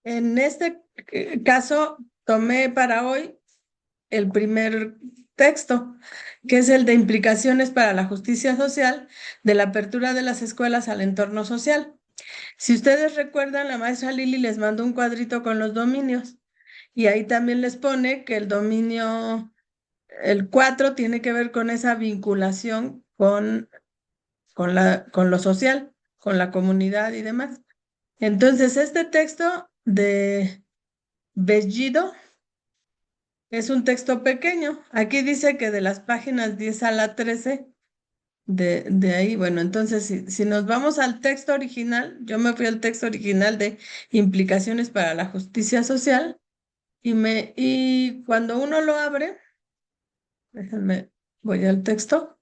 En este caso, tomé para hoy el primer texto, que es el de implicaciones para la justicia social de la apertura de las escuelas al entorno social. Si ustedes recuerdan, la maestra Lili les mandó un cuadrito con los dominios y ahí también les pone que el dominio, el 4 tiene que ver con esa vinculación con lo social, con la comunidad y demás. Entonces, este texto de Bellido es un texto pequeño. Aquí dice que de las páginas 10 a la 13, de ahí, bueno, entonces si nos vamos al texto original, yo me fui al texto original de implicaciones para la justicia social y cuando uno lo abre, déjenme, voy al texto.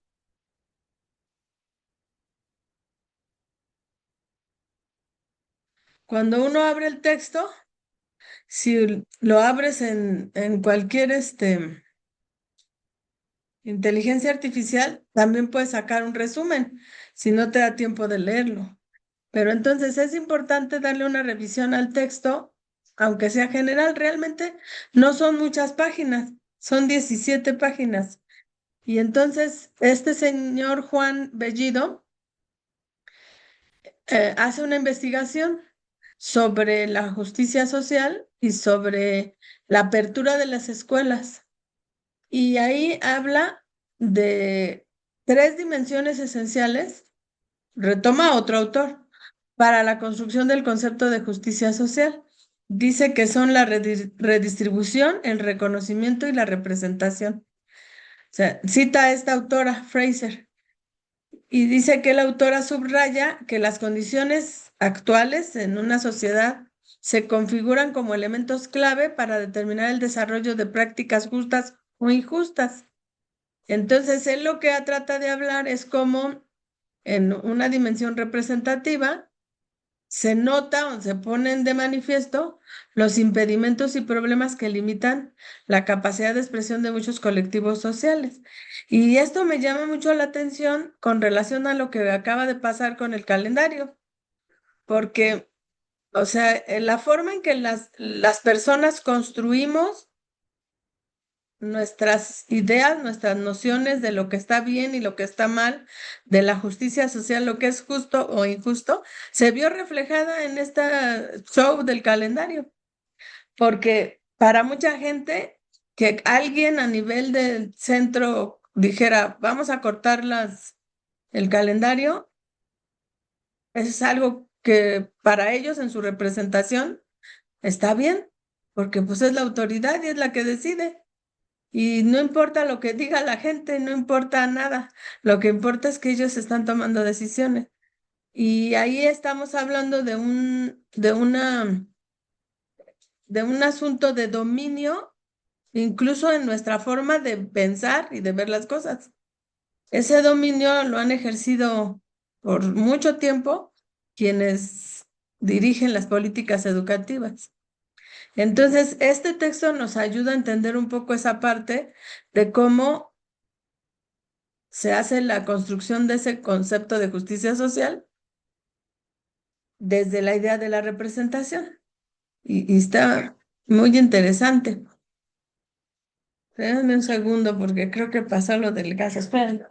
Cuando uno abre el texto, si lo abres en cualquier inteligencia artificial, también puedes sacar un resumen si no te da tiempo de leerlo. Pero entonces es importante darle una revisión al texto, aunque sea general, realmente no son muchas páginas, son 17 páginas. Y entonces este señor Juan Bellido hace una investigación sobre la justicia social y sobre la apertura de las escuelas. Y ahí habla de tres dimensiones esenciales, retoma otro autor, para la construcción del concepto de justicia social. Dice que son la redistribución, el reconocimiento y la representación. O sea, cita a esta autora, Fraser, y dice que la autora subraya que las condiciones actuales en una sociedad se configuran como elementos clave para determinar el desarrollo de prácticas justas o injustas. Entonces, él lo que trata de hablar es cómo en una dimensión representativa se nota o se ponen de manifiesto los impedimentos y problemas que limitan la capacidad de expresión de muchos colectivos sociales. Y esto me llama mucho la atención con relación a lo que acaba de pasar con el calendario, porque, o sea, la forma en que las personas construimos nuestras ideas, nuestras nociones de lo que está bien y lo que está mal, de la justicia social, lo que es justo o injusto, se vio reflejada en este show del calendario, porque para mucha gente, que alguien a nivel del centro dijera, vamos a cortar el calendario, es algo que para ellos en su representación está bien, porque pues es la autoridad y es la que decide. Y no importa lo que diga la gente, no importa nada. Lo que importa es que ellos están tomando decisiones. Y ahí estamos hablando de un asunto de dominio, incluso en nuestra forma de pensar y de ver las cosas. Ese dominio lo han ejercido por mucho tiempo quienes dirigen las políticas educativas. Entonces, este texto nos ayuda a entender un poco esa parte de cómo se hace la construcción de ese concepto de justicia social desde la idea de la representación. Y está muy interesante. Espérame un segundo porque creo que pasó lo del gas. Espera.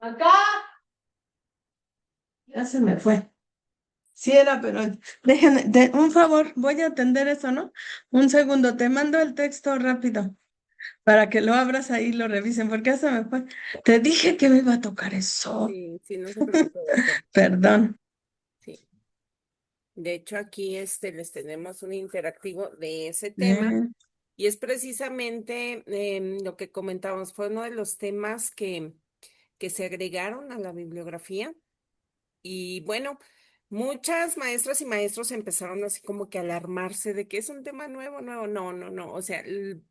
Acá. Ya se me fue. Sí era, pero déjenme, un favor, voy a atender eso, ¿no? Un segundo, te mando el texto rápido para que lo abras ahí y lo revisen, porque ya se me fue. Te dije que me iba a tocar eso. Sí, sí, no se preocupe, doctor. Perdón. Sí. De hecho, aquí les tenemos un interactivo de ese tema Eh, y es precisamente lo que comentábamos, fue uno de los temas que se agregaron a la bibliografía. Y bueno, muchas maestras y maestros empezaron así como que a alarmarse de que es un tema nuevo, nuevo. No, no, no. O sea,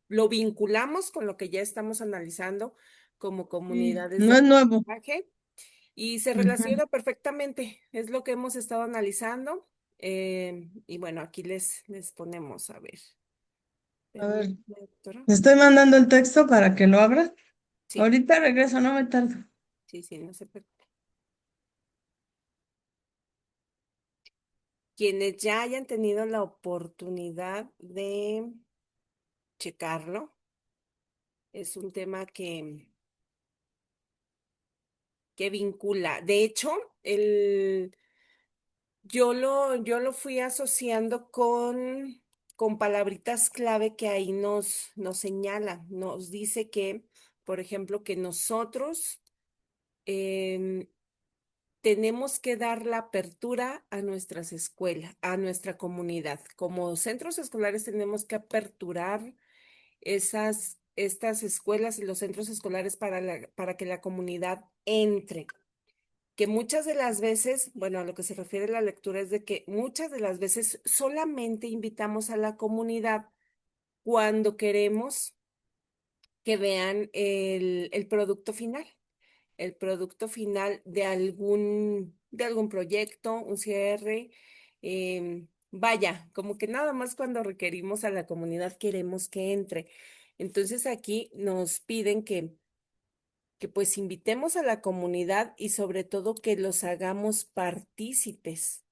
lo vinculamos con lo que ya estamos analizando como Sí, comunidades de no es nuevo. aprendizaje y se Ujú. relaciona perfectamente. Es lo que hemos estado analizando. Y bueno, aquí les ponemos, a ver. A ver, Permítame, doctora. le estoy mandando el texto para que lo abra. Sí, Ahorita regreso, no me tardo. sí, sí, no se preocupe. Quienes ya hayan tenido la oportunidad de checarlo, es un tema que vincula. De hecho, el, yo lo fui asociando con palabritas clave que ahí nos señala. Nos dice que, por ejemplo, que nosotros em, tenemos que dar la apertura a nuestras escuelas, a nuestra comunidad. Como centros escolares tenemos que aperturar estas escuelas y los centros escolares para que la comunidad entre. Que muchas de las veces, bueno, a lo que se refiere la lectura es de que muchas de las veces solamente invitamos a la comunidad cuando queremos que vean el producto final, el producto final de algún proyecto, un cierre. Vaya, como que nada más cuando requerimos a la comunidad queremos que entre. Entonces aquí nos piden que pues invitemos a la comunidad y sobre todo que los hagamos partícipes,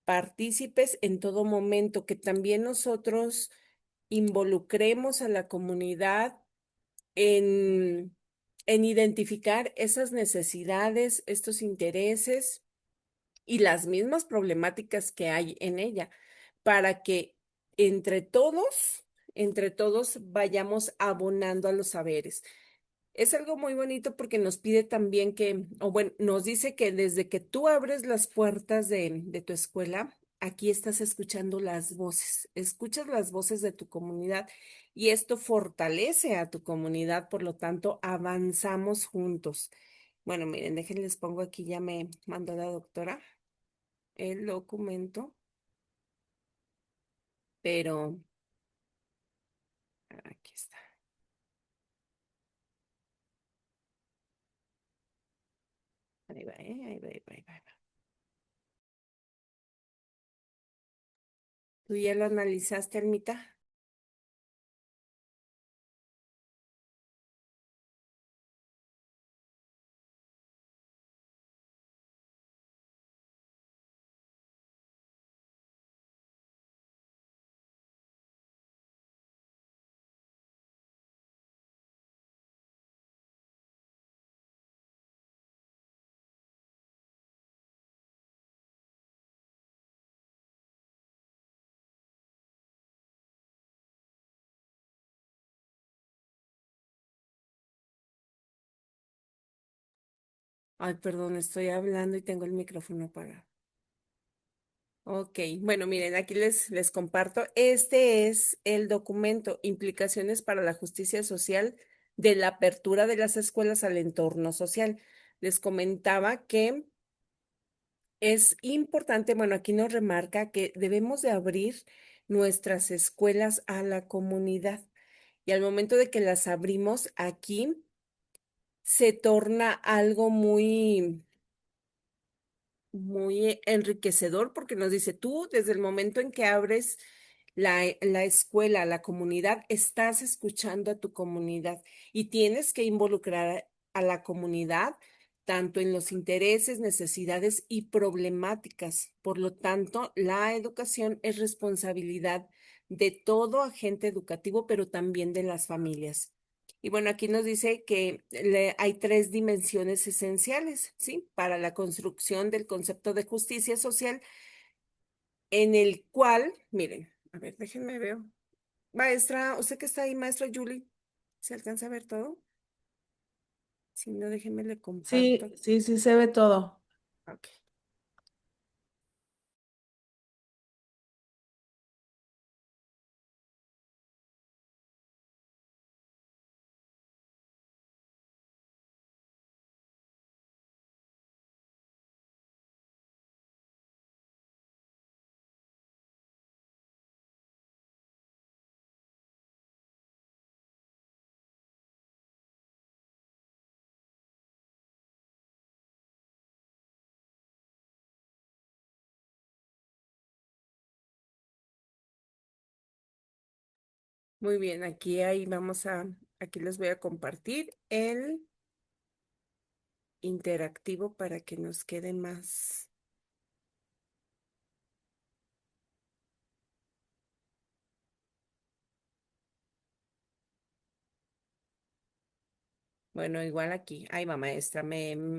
partícipes en todo momento, que también nosotros involucremos a la comunidad en, en identificar esas necesidades, estos intereses y las mismas problemáticas que hay en ella, para que entre todos, entre todos vayamos abonando a los saberes. Es algo muy bonito porque nos pide también que, o bueno, nos dice que desde que tú abres las puertas de tu escuela, aquí estás escuchando las voces, escuchas las voces de tu comunidad y esto fortalece a tu comunidad, por lo tanto, avanzamos juntos. Bueno, miren, déjenles pongo aquí, ya me mandó la doctora el documento, pero aquí está. Ahí va, ahí va, ahí va, ahí va. ¿Tú ya lo analizaste, Almita? Ay, perdón, estoy hablando y tengo el micrófono apagado. Ok, bueno, miren, aquí les comparto. Este es el documento Implicaciones para la Justicia Social de la apertura de las escuelas al entorno social. Les comentaba que es importante, bueno, aquí nos remarca que debemos de abrir nuestras escuelas a la comunidad. Y al momento de que las abrimos aquí, se torna algo muy enriquecedor porque nos dice, tú desde el momento en que abres la escuela, la comunidad, estás escuchando a tu comunidad y tienes que involucrar a la comunidad tanto en los intereses, necesidades y problemáticas. Por lo tanto, la educación es responsabilidad de todo agente educativo, pero también de las familias. Y bueno, aquí nos dice que hay tres dimensiones esenciales, ¿sí? Para la construcción del concepto de justicia social, en el cual, miren, a ver, déjenme ver. Maestra, usted que está ahí, maestra Julie, ¿se alcanza a ver todo? Si no, déjenme le comparto. Sí, sí, sí se ve todo. Ok. Muy bien, aquí les voy a compartir el interactivo para que nos quede más. Bueno, igual aquí. Ahí va, maestra.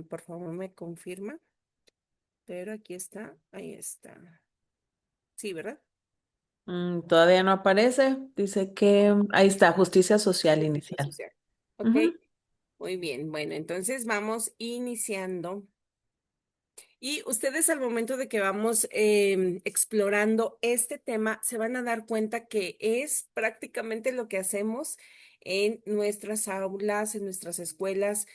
Por favor, me confirma. Pero aquí está. Ahí está. Sí, ¿verdad? Todavía no aparece. Dice que ahí está, justicia social Justicia inicial. social. Ok, Ujú. muy bien. Bueno, entonces vamos iniciando. Y ustedes al momento de que vamos explorando este tema, se van a dar cuenta que es prácticamente lo que hacemos en nuestras aulas, en nuestras escuelas.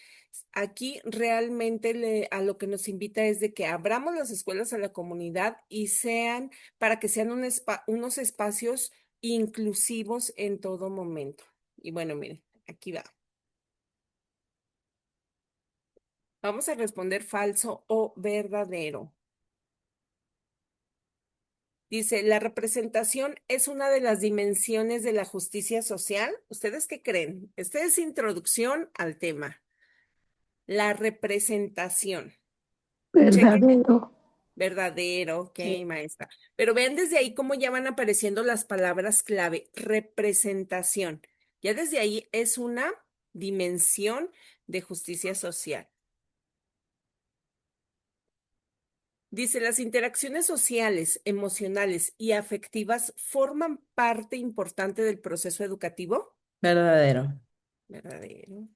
Aquí realmente a lo que nos invita es de que abramos las escuelas a la comunidad y sean, para que sean unos espacios inclusivos en todo momento. Y bueno, miren, aquí va. Vamos a responder falso o verdadero. Dice, la representación es una de las dimensiones de la justicia social. ¿Ustedes qué creen? Esta es introducción al tema. La representación. Chequen. Verdadero. Verdadero, ok, Sí. maestra. Pero vean desde ahí cómo ya van apareciendo las palabras clave. Representación. Ya desde ahí es una dimensión de justicia social. Dice, las interacciones sociales, emocionales y afectivas forman parte importante del proceso educativo. Verdadero. Verdadero.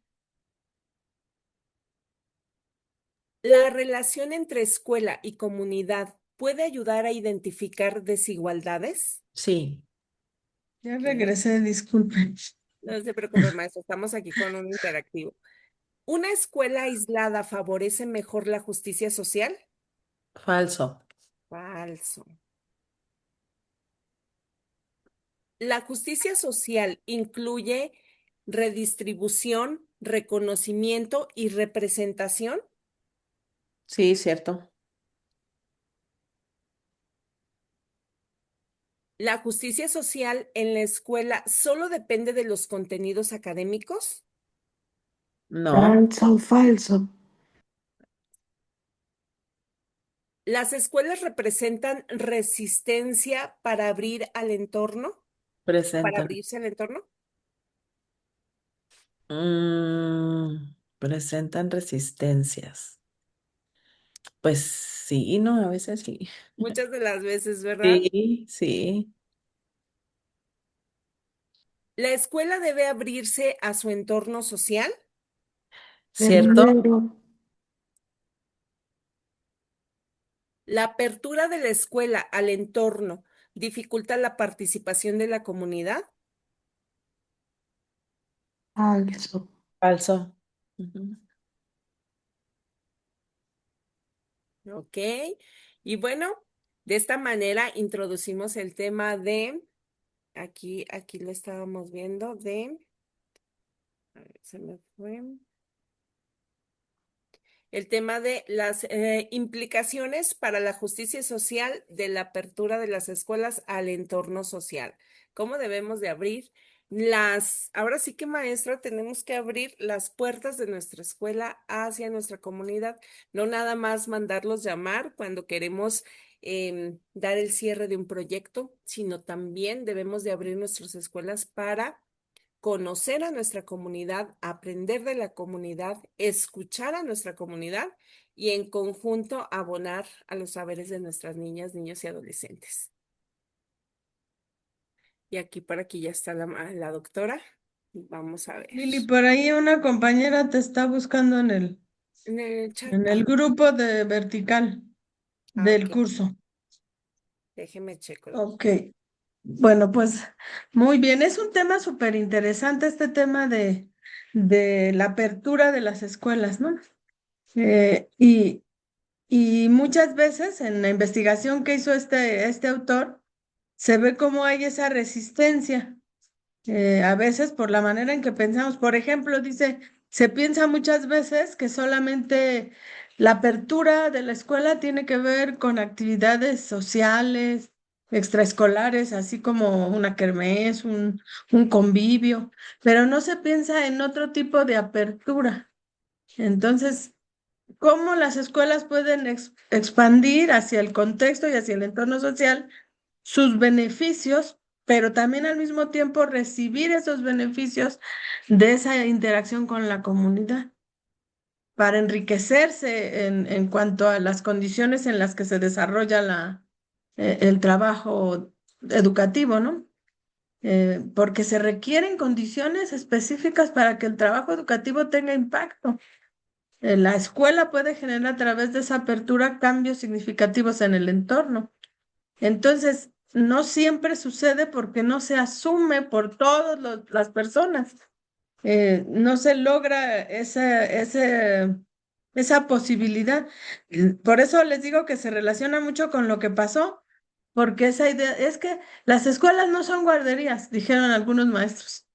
La relación entre escuela y comunidad puede ayudar a identificar desigualdades. Sí. Ya Ok. regresé, disculpen. No se preocupe, maestro, estamos aquí con un interactivo. ¿Una escuela aislada favorece mejor la justicia social? Falso. Falso. La justicia social incluye redistribución, reconocimiento y representación. Sí, cierto. La justicia social en la escuela solo depende de los contenidos académicos. No. Falso, falso. Las escuelas representan resistencia para abrir al entorno, para Presentan. abrirse al entorno. Presentan resistencias. Pues sí, no, a veces sí. Muchas de las veces, ¿verdad? Sí, sí. La escuela debe abrirse a su entorno social. ¿Cierto? Verdadero. La apertura de la escuela al entorno dificulta la participación de la comunidad. Falso. Falso. Ujú. Ok. Y bueno, de esta manera introducimos el tema de, aquí lo estábamos viendo, a ver, se me fue. El tema de las implicaciones para la justicia social de la apertura de las escuelas al entorno social. ¿Cómo debemos de abrir ahora sí que maestra, tenemos que abrir las puertas de nuestra escuela hacia nuestra comunidad, no nada más mandarlos llamar cuando queremos dar el cierre de un proyecto, sino también debemos de abrir nuestras escuelas para conocer a nuestra comunidad, aprender de la comunidad, escuchar a nuestra comunidad y en conjunto abonar a los saberes de nuestras niñas, niños y adolescentes. Y aquí por aquí ya está la doctora. Vamos a ver. Lili, por ahí una compañera te está buscando En el chat. en el Ah, grupo de vertical del ok. curso. Déjeme checo. Ok. Bueno, pues muy bien. Es un tema súper interesante este tema de la apertura de las escuelas, ¿no? Eh, y, y muchas veces en la investigación que hizo este autor, se ve cómo hay esa resistencia. A veces por la manera en que pensamos. Por ejemplo, dice, se piensa muchas veces que solamente la apertura de la escuela tiene que ver con actividades sociales, extraescolares, así como una kermés, un convivio, pero no se piensa en otro tipo de apertura. Entonces, ¿cómo las escuelas pueden expandir hacia el contexto y hacia el entorno social sus beneficios, pero también al mismo tiempo recibir esos beneficios de esa interacción con la comunidad para enriquecerse en cuanto a las condiciones en las que se desarrolla el trabajo educativo, ¿no? Porque se requieren condiciones específicas para que el trabajo educativo tenga impacto. La escuela puede generar a través de esa apertura cambios significativos en el entorno. Entonces, no siempre sucede porque no se asume por todas las personas. No se logra esa posibilidad. Por eso les digo que se relaciona mucho con lo que pasó, porque esa idea es que las escuelas no son guarderías, dijeron algunos maestros.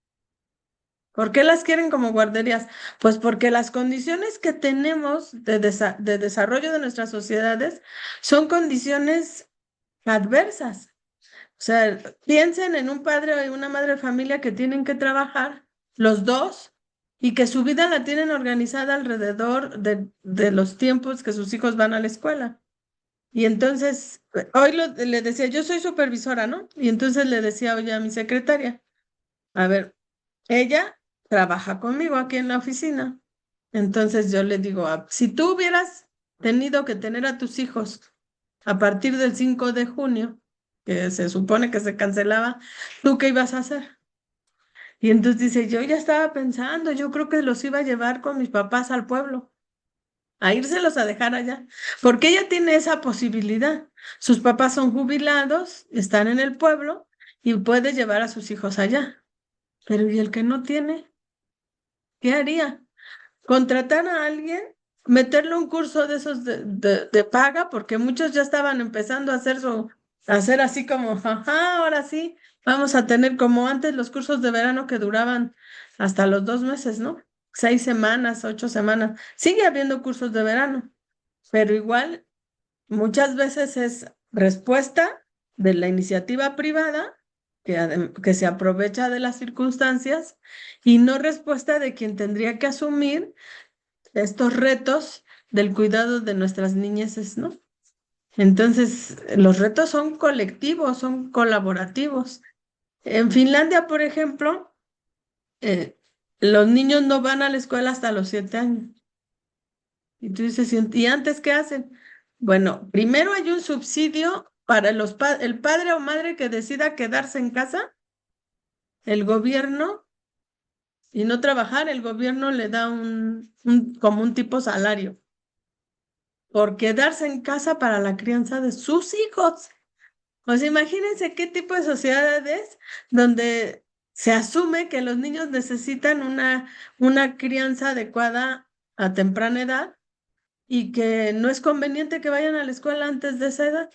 ¿Por qué las quieren como guarderías? Pues porque las condiciones que tenemos de desarrollo de nuestras sociedades son condiciones adversas. O sea, piensen en un padre y una madre de familia que tienen que trabajar, los dos, y que su vida la tienen organizada alrededor de los tiempos que sus hijos van a la escuela. Y entonces, hoy le decía, yo soy supervisora, ¿no? Y entonces le decía, oye, a mi secretaria, a ver, ella trabaja conmigo aquí en la oficina. Entonces yo le digo, si tú hubieras tenido que tener a tus hijos a partir del 5 de junio, que se supone que se cancelaba, ¿tú qué ibas a hacer? Y entonces dice, yo ya estaba pensando, yo creo que los iba a llevar con mis papás al pueblo, a írselos a dejar allá, porque ella tiene esa posibilidad. Sus papás son jubilados, están en el pueblo y puede llevar a sus hijos allá. Pero ¿y el que no tiene? ¿Qué haría? Contratar a alguien, meterle un curso de esos de paga, porque muchos ya estaban empezando a hacer así como, ajá, ahora sí, vamos a tener como antes los cursos de verano que duraban hasta los 2 meses, ¿no? 6 semanas, 8 semanas. Sigue habiendo cursos de verano, pero igual muchas veces es respuesta de la iniciativa privada que se aprovecha de las circunstancias y no respuesta de quien tendría que asumir estos retos del cuidado de nuestras niñeces, ¿no? Entonces, los retos son colectivos, son colaborativos. En Finlandia, por ejemplo, eh, los niños no van a la escuela hasta los 7 años. Y tú dices, ¿y antes qué hacen? Bueno, primero hay un subsidio para el padre o madre que decida quedarse en casa, el gobierno, y no trabajar, el gobierno le da como un tipo salario por quedarse en casa para la crianza de sus hijos. O sea, imagínense qué tipo de sociedad es donde se asume que los niños necesitan una crianza adecuada a temprana edad y que no es conveniente que vayan a la escuela antes de esa edad.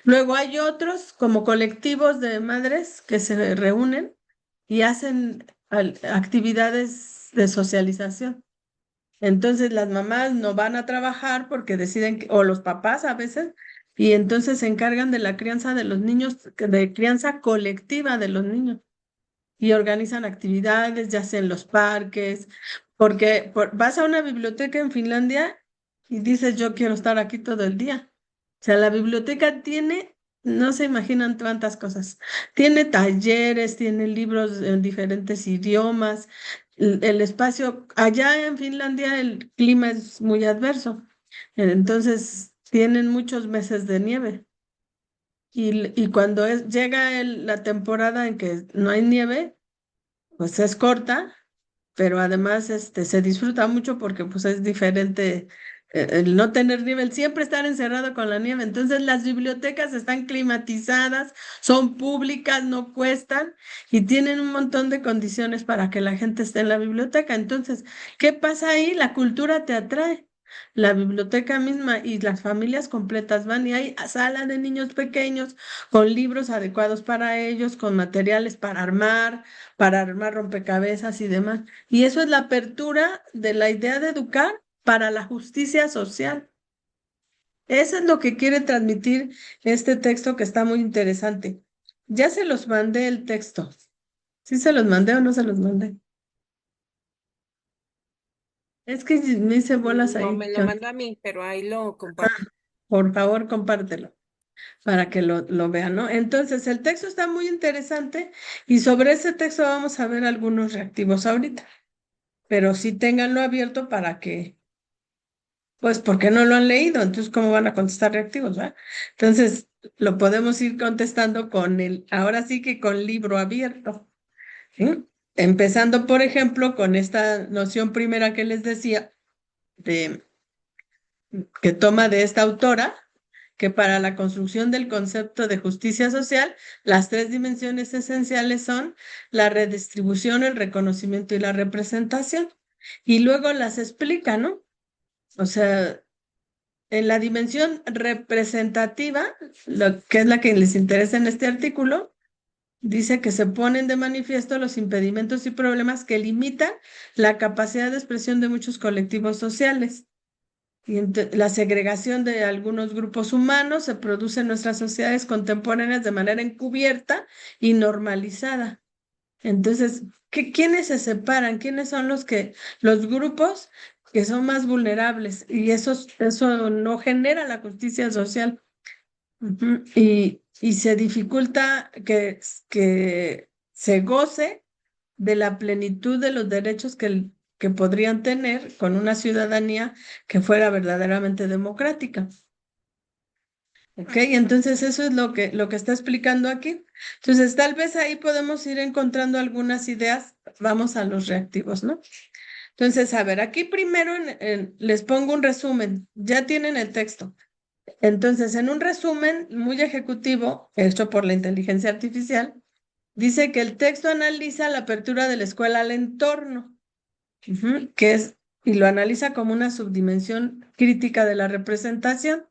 Luego hay otros como colectivos de madres que se reúnen y hacen actividades de socialización. Entonces las mamás no van a trabajar porque deciden, o los papás a veces, y entonces se encargan de la crianza de los niños, de crianza colectiva de los niños, y organizan actividades, ya sea en los parques, porque vas a una biblioteca en Finlandia y dices, yo quiero estar aquí todo el día. O sea, la biblioteca tiene, no se imaginan cuántas cosas. Tiene talleres, tiene libros en diferentes idiomas. El espacio, allá en Finlandia el clima es muy adverso. Entonces, tienen muchos meses de nieve. Y cuando llega la temporada en que no hay nieve, pues es corta, pero además se disfruta mucho porque pues es diferente el no tener nieve, el siempre estar encerrado con la nieve. Entonces las bibliotecas están climatizadas, son públicas, no cuestan y tienen un montón de condiciones para que la gente esté en la biblioteca. Entonces, ¿qué pasa ahí? La cultura te atrae. La biblioteca misma y las familias completas van y hay sala de niños pequeños con libros adecuados para ellos, con materiales para armar rompecabezas y demás. Y eso es la apertura de la idea de educar para la justicia social. Eso es lo que quiere transmitir este texto que está muy interesante. Ya se los mandé el texto. ¿Sí se los mandé o no se los mandé? Es que me hice bolas No ahí. me lo mandó a mí, pero ahí lo comparto. Por favor, compártelo para que lo vean, ¿no? Entonces, el texto está muy interesante y sobre ese texto vamos a ver algunos reactivos ahorita, pero sí ténganlo abierto para que, pues, porque no lo han leído, entonces, ¿cómo van a contestar reactivos, va? Entonces, lo podemos ir contestando ahora sí que con libro abierto, ¿sí? Empezando, por ejemplo, con esta noción primera que les decía, de, que toma de esta autora, que para la construcción del concepto de justicia social, las tres dimensiones esenciales son la redistribución, el reconocimiento y la representación. Y luego las explica, ¿no? O sea, en la dimensión representativa, lo que es la que les interesa en este artículo, dice que se ponen de manifiesto los impedimentos y problemas que limitan la capacidad de expresión de muchos colectivos sociales. Y la segregación de algunos grupos humanos se produce en nuestras sociedades contemporáneas de manera encubierta y normalizada. Entonces, ¿quiénes se separan? ¿Quiénes son los grupos que son más vulnerables? Y eso no genera la justicia social. Ujú. Y se dificulta que se goce de la plenitud de los derechos que podrían tener con una ciudadanía que fuera verdaderamente democrática. ¿Ok? Entonces eso es lo que está explicando aquí. Entonces tal vez ahí podemos ir encontrando algunas ideas. Vamos a los reactivos, ¿no? Entonces, a ver, aquí primero les pongo un resumen. Ya tienen el texto. Entonces, en un resumen muy ejecutivo, hecho por la inteligencia artificial, dice que el texto analiza la apertura de la escuela al entorno. Ujú, y lo analiza como una subdimensión crítica de la representación,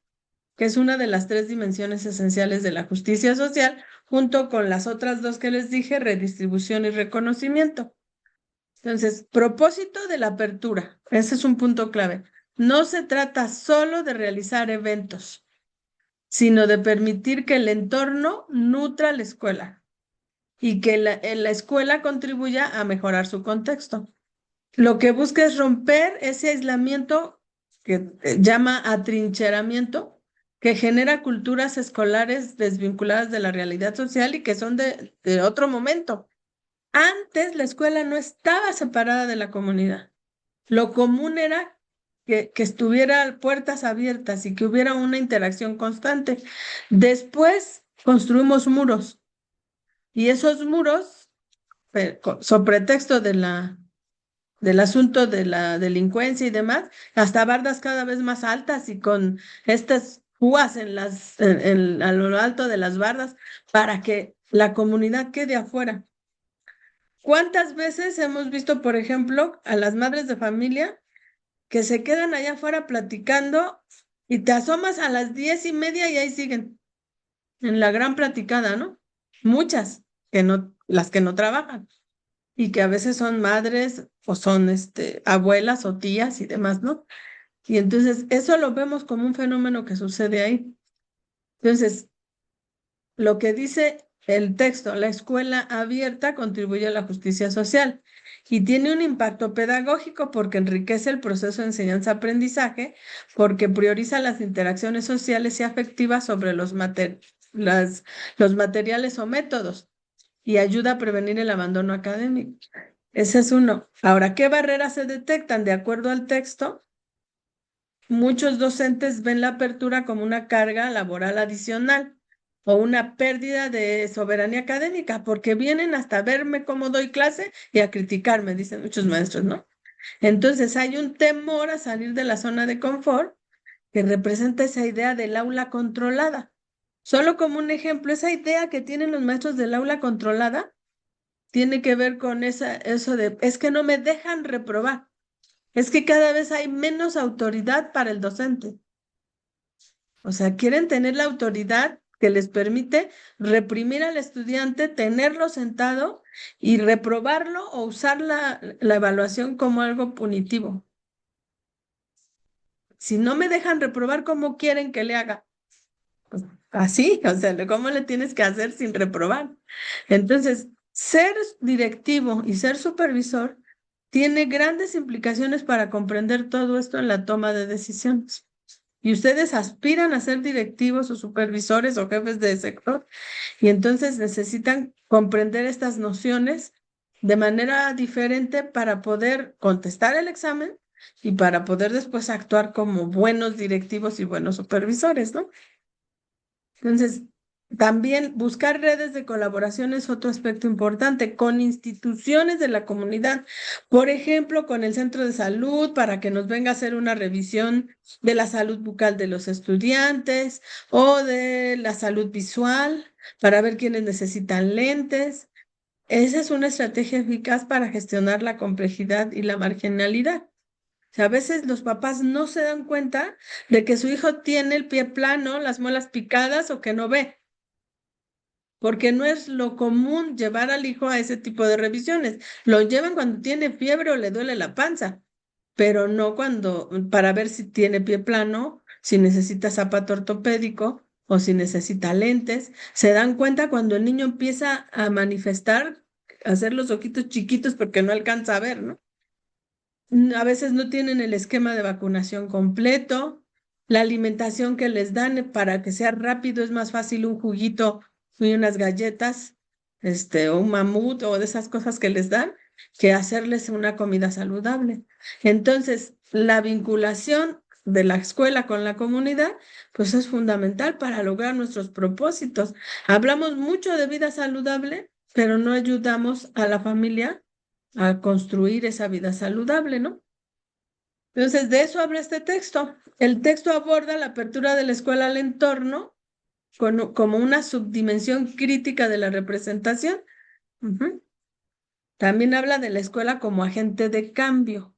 que es una de las tres dimensiones esenciales de la justicia social, junto con las otras dos que les dije, redistribución y reconocimiento. Entonces, propósito de la apertura, ese es un punto clave. No se trata solo de realizar eventos, sino de permitir que el entorno nutra la escuela y que la escuela contribuya a mejorar su contexto. Lo que busca es romper ese aislamiento que llama atrincheramiento, que genera culturas escolares desvinculadas de la realidad social y que son de otro momento. Antes la escuela no estaba separada de la comunidad. Lo común era que estuviera puertas abiertas y que hubiera una interacción constante. Después construimos muros y esos muros, sobre pretexto del asunto de la delincuencia y demás, hasta bardas cada vez más altas y con estas púas a lo alto de las bardas para que la comunidad quede afuera. ¿Cuántas veces hemos visto, por ejemplo, a las madres de familia que se quedan allá afuera platicando y te asomas a las 10:30 y ahí siguen en la gran platicada, ¿no? Muchas, las que no trabajan y que a veces son madres o son abuelas o tías y demás, ¿no? Y entonces eso lo vemos como un fenómeno que sucede ahí. Entonces, lo que dice el texto, la escuela abierta contribuye a la justicia social y tiene un impacto pedagógico porque enriquece el proceso de enseñanza-aprendizaje, porque prioriza las interacciones sociales y afectivas sobre los materiales o métodos y ayuda a prevenir el abandono académico. Ese es uno. Ahora, ¿qué barreras se detectan? De acuerdo al texto, muchos docentes ven la apertura como una carga laboral adicional o una pérdida de soberanía académica, porque vienen hasta verme cómo doy clase y a criticarme, dicen muchos maestros, ¿no? Entonces hay un temor a salir de la zona de confort que representa esa idea del aula controlada. Solo como un ejemplo, esa idea que tienen los maestros del aula controlada tiene que ver con eso de, es que no me dejan reprobar, es que cada vez hay menos autoridad para el docente. O sea, quieren tener la autoridad que les permite reprimir al estudiante, tenerlo sentado y reprobarlo o usar la evaluación como algo punitivo. si no me dejan reprobar, ¿cómo quieren que le haga? Pues, así, o sea, ¿cómo le tienes que hacer sin reprobar? Entonces, ser directivo y ser supervisor tiene grandes implicaciones para comprender todo esto en la toma de decisiones. Y ustedes aspiran a ser directivos o supervisores o jefes de sector, y entonces necesitan comprender estas nociones de manera diferente para poder contestar el examen y para poder después actuar como buenos directivos y buenos supervisores, ¿no? Entonces, también buscar redes de colaboración es otro aspecto importante con instituciones de la comunidad, por ejemplo, con el centro de salud para que nos venga a hacer una revisión de la salud bucal de los estudiantes o de la salud visual para ver quiénes necesitan lentes. Esa es una estrategia eficaz para gestionar la complejidad y la marginalidad. O sea, a veces los papás no se dan cuenta de que su hijo tiene el pie plano, las muelas picadas o que no ve, porque no es lo común llevar al hijo a ese tipo de revisiones. Lo llevan cuando tiene fiebre o le duele la panza, pero no para ver si tiene pie plano, si necesita zapato ortopédico o si necesita lentes. Se dan cuenta cuando el niño empieza a manifestar, a hacer los ojitos chiquitos porque no alcanza a ver, ¿no? A veces no tienen el esquema de vacunación completo, la alimentación que les dan para que sea rápido es más fácil un juguito y unas galletas, o un mamut o de esas cosas que les dan, que hacerles una comida saludable. Entonces, la vinculación de la escuela con la comunidad, pues es fundamental para lograr nuestros propósitos. Hablamos mucho de vida saludable, pero no ayudamos a la familia a construir esa vida saludable, ¿no? Entonces, de eso habla este texto. El texto aborda la apertura de la escuela al entorno como una subdimensión crítica de la representación. Ujú. También habla de la escuela como agente de cambio.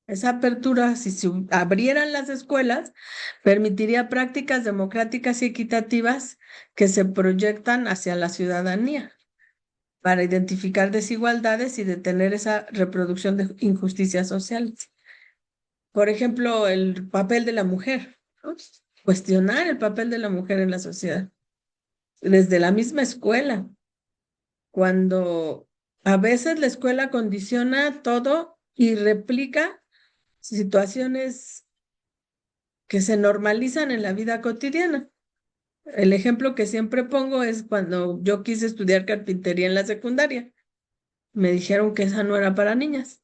Esa apertura, si se abrieran las escuelas, permitiría prácticas democráticas y equitativas que se proyectan hacia la ciudadanía para identificar desigualdades y detener esa reproducción de injusticias sociales. Por ejemplo, el papel de la mujer, ¿no? Cuestionar el papel de la mujer en la sociedad, desde la misma escuela, cuando a veces la escuela condiciona todo y replica situaciones que se normalizan en la vida cotidiana. El ejemplo que siempre pongo es cuando yo quise estudiar carpintería en la secundaria. Me dijeron que esa no era para niñas.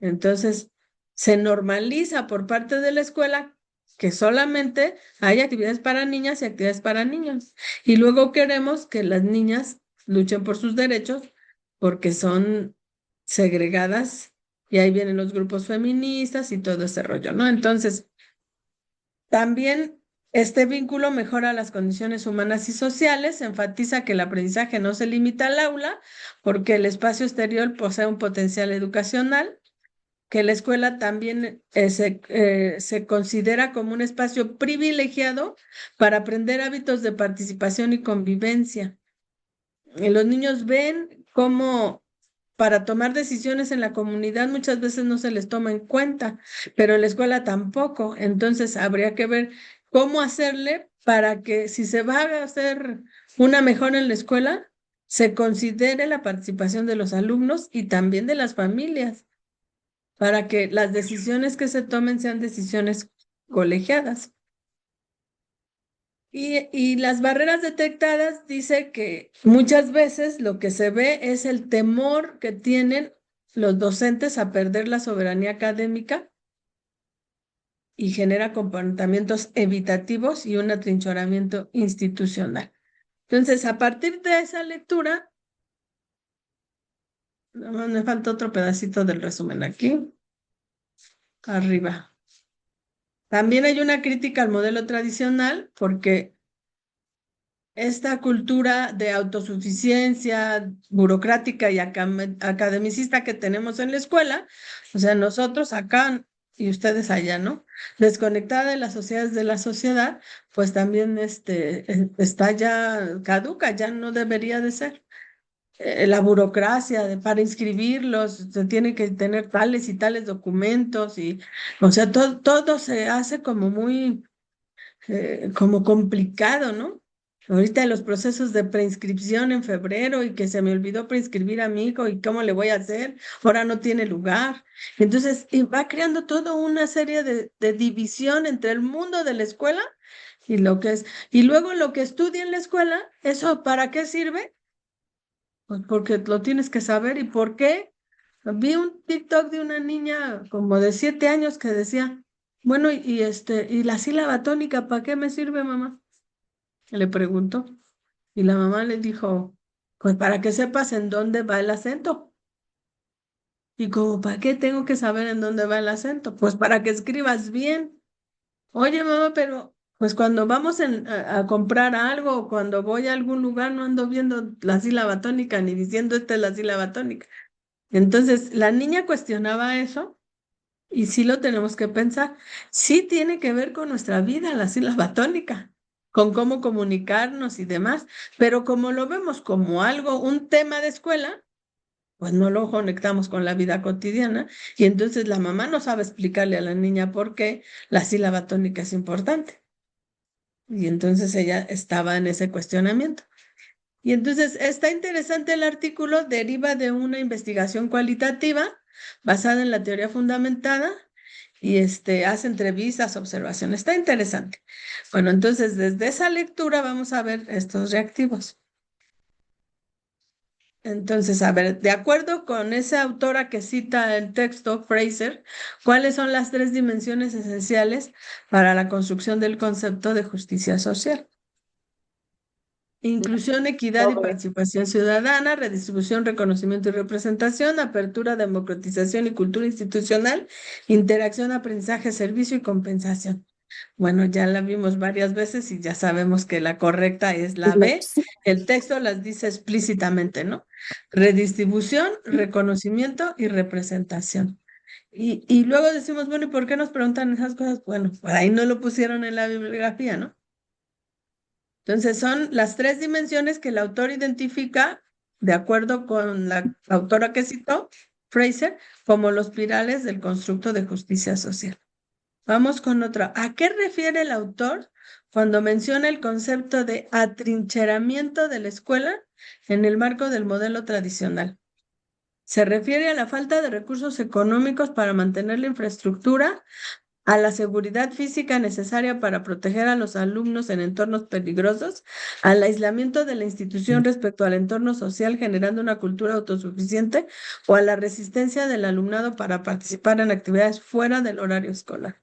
Entonces, se normaliza por parte de la escuela que solamente hay actividades para niñas y actividades para niños. Y luego queremos que las niñas luchen por sus derechos porque son segregadas y ahí vienen los grupos feministas y todo ese rollo, ¿no? Entonces, también este vínculo mejora las condiciones humanas y sociales, enfatiza que el aprendizaje no se limita al aula porque el espacio exterior posee un potencial educacional, que la escuela también se considera como un espacio privilegiado para aprender hábitos de participación y convivencia. Y los niños ven cómo para tomar decisiones en la comunidad muchas veces no se les toma en cuenta, pero en la escuela tampoco. Entonces habría que ver cómo hacerle para que si se va a hacer una mejora en la escuela, se considere la participación de los alumnos y también de las familias para que las decisiones que se tomen sean decisiones colegiadas. Y las barreras detectadas dice que muchas veces lo que se ve es el temor que tienen los docentes a perder la soberanía académica y genera comportamientos evitativos y un atrinchoramiento institucional. Entonces, a partir de esa lectura, me falta otro pedacito del resumen aquí, arriba. También hay una crítica al modelo tradicional porque esta cultura de autosuficiencia burocrática y academicista que tenemos en la escuela, o sea, nosotros acá y ustedes allá, ¿no? Desconectada de las sociedades de la sociedad, pues también está ya caduca, ya no debería de ser. la burocracia para inscribirlos, se tiene que tener tales y tales documentos y, o sea, todo se hace como muy, como complicado, ¿no? Ahorita los procesos de preinscripción en febrero y que se me olvidó preinscribir a mi hijo y cómo le voy a hacer, ahora no tiene lugar. Entonces, y va creando toda una serie de división entre el mundo de la escuela y lo que es, y luego lo que estudia en la escuela, ¿eso para qué sirve? Pues porque lo tienes que saber. ¿Y por qué? Vi un TikTok de una niña como de 7 años que decía, bueno, y la sílaba tónica, ¿para qué me sirve, mamá? Le preguntó. Y la mamá le dijo, pues para que sepas en dónde va el acento. Y como, ¿para qué tengo que saber en dónde va el acento? Pues para que escribas bien. Oye, mamá, pero pues cuando vamos a comprar algo o cuando voy a algún lugar no ando viendo la sílaba tónica ni diciendo esta es la sílaba tónica. Entonces, la niña cuestionaba eso y sí lo tenemos que pensar. Sí tiene que ver con nuestra vida, la sílaba tónica, con cómo comunicarnos y demás, pero como lo vemos como algo, un tema de escuela, pues no lo conectamos con la vida cotidiana y entonces la mamá no sabe explicarle a la niña por qué la sílaba tónica es importante. Y entonces ella estaba en ese cuestionamiento. Y entonces está interesante el artículo, deriva de una investigación cualitativa basada en la teoría fundamentada y hace entrevistas, observaciones. Está interesante. Bueno, entonces desde esa lectura vamos a ver estos reactivos. Entonces, a ver, de acuerdo con esa autora que cita el texto, Fraser, ¿cuáles son las 3 dimensiones esenciales para la construcción del concepto de justicia social? Inclusión, equidad y Sobre. participación ciudadana, redistribución, reconocimiento y representación, apertura, democratización y cultura institucional, interacción, aprendizaje, servicio y compensación. Bueno, ya la vimos varias veces y ya sabemos que la correcta es la B. El texto las dice explícitamente, ¿no? Redistribución, reconocimiento y representación. Y luego decimos, bueno, ¿y por qué nos preguntan esas cosas? Bueno, por ahí no lo pusieron en la bibliografía, ¿no? Entonces son las 3 dimensiones que el autor identifica, de acuerdo con la autora que citó, Fraser, como los pirales del constructo de justicia social. Vamos con otra. ¿A qué refiere el autor cuando menciona el concepto de atrincheramiento de la escuela en el marco del modelo tradicional? Se refiere a la falta de recursos económicos para mantener la infraestructura, a la seguridad física necesaria para proteger a los alumnos en entornos peligrosos, al aislamiento de la institución respecto al entorno social, generando una cultura autosuficiente, o a la resistencia del alumnado para participar en actividades fuera del horario escolar.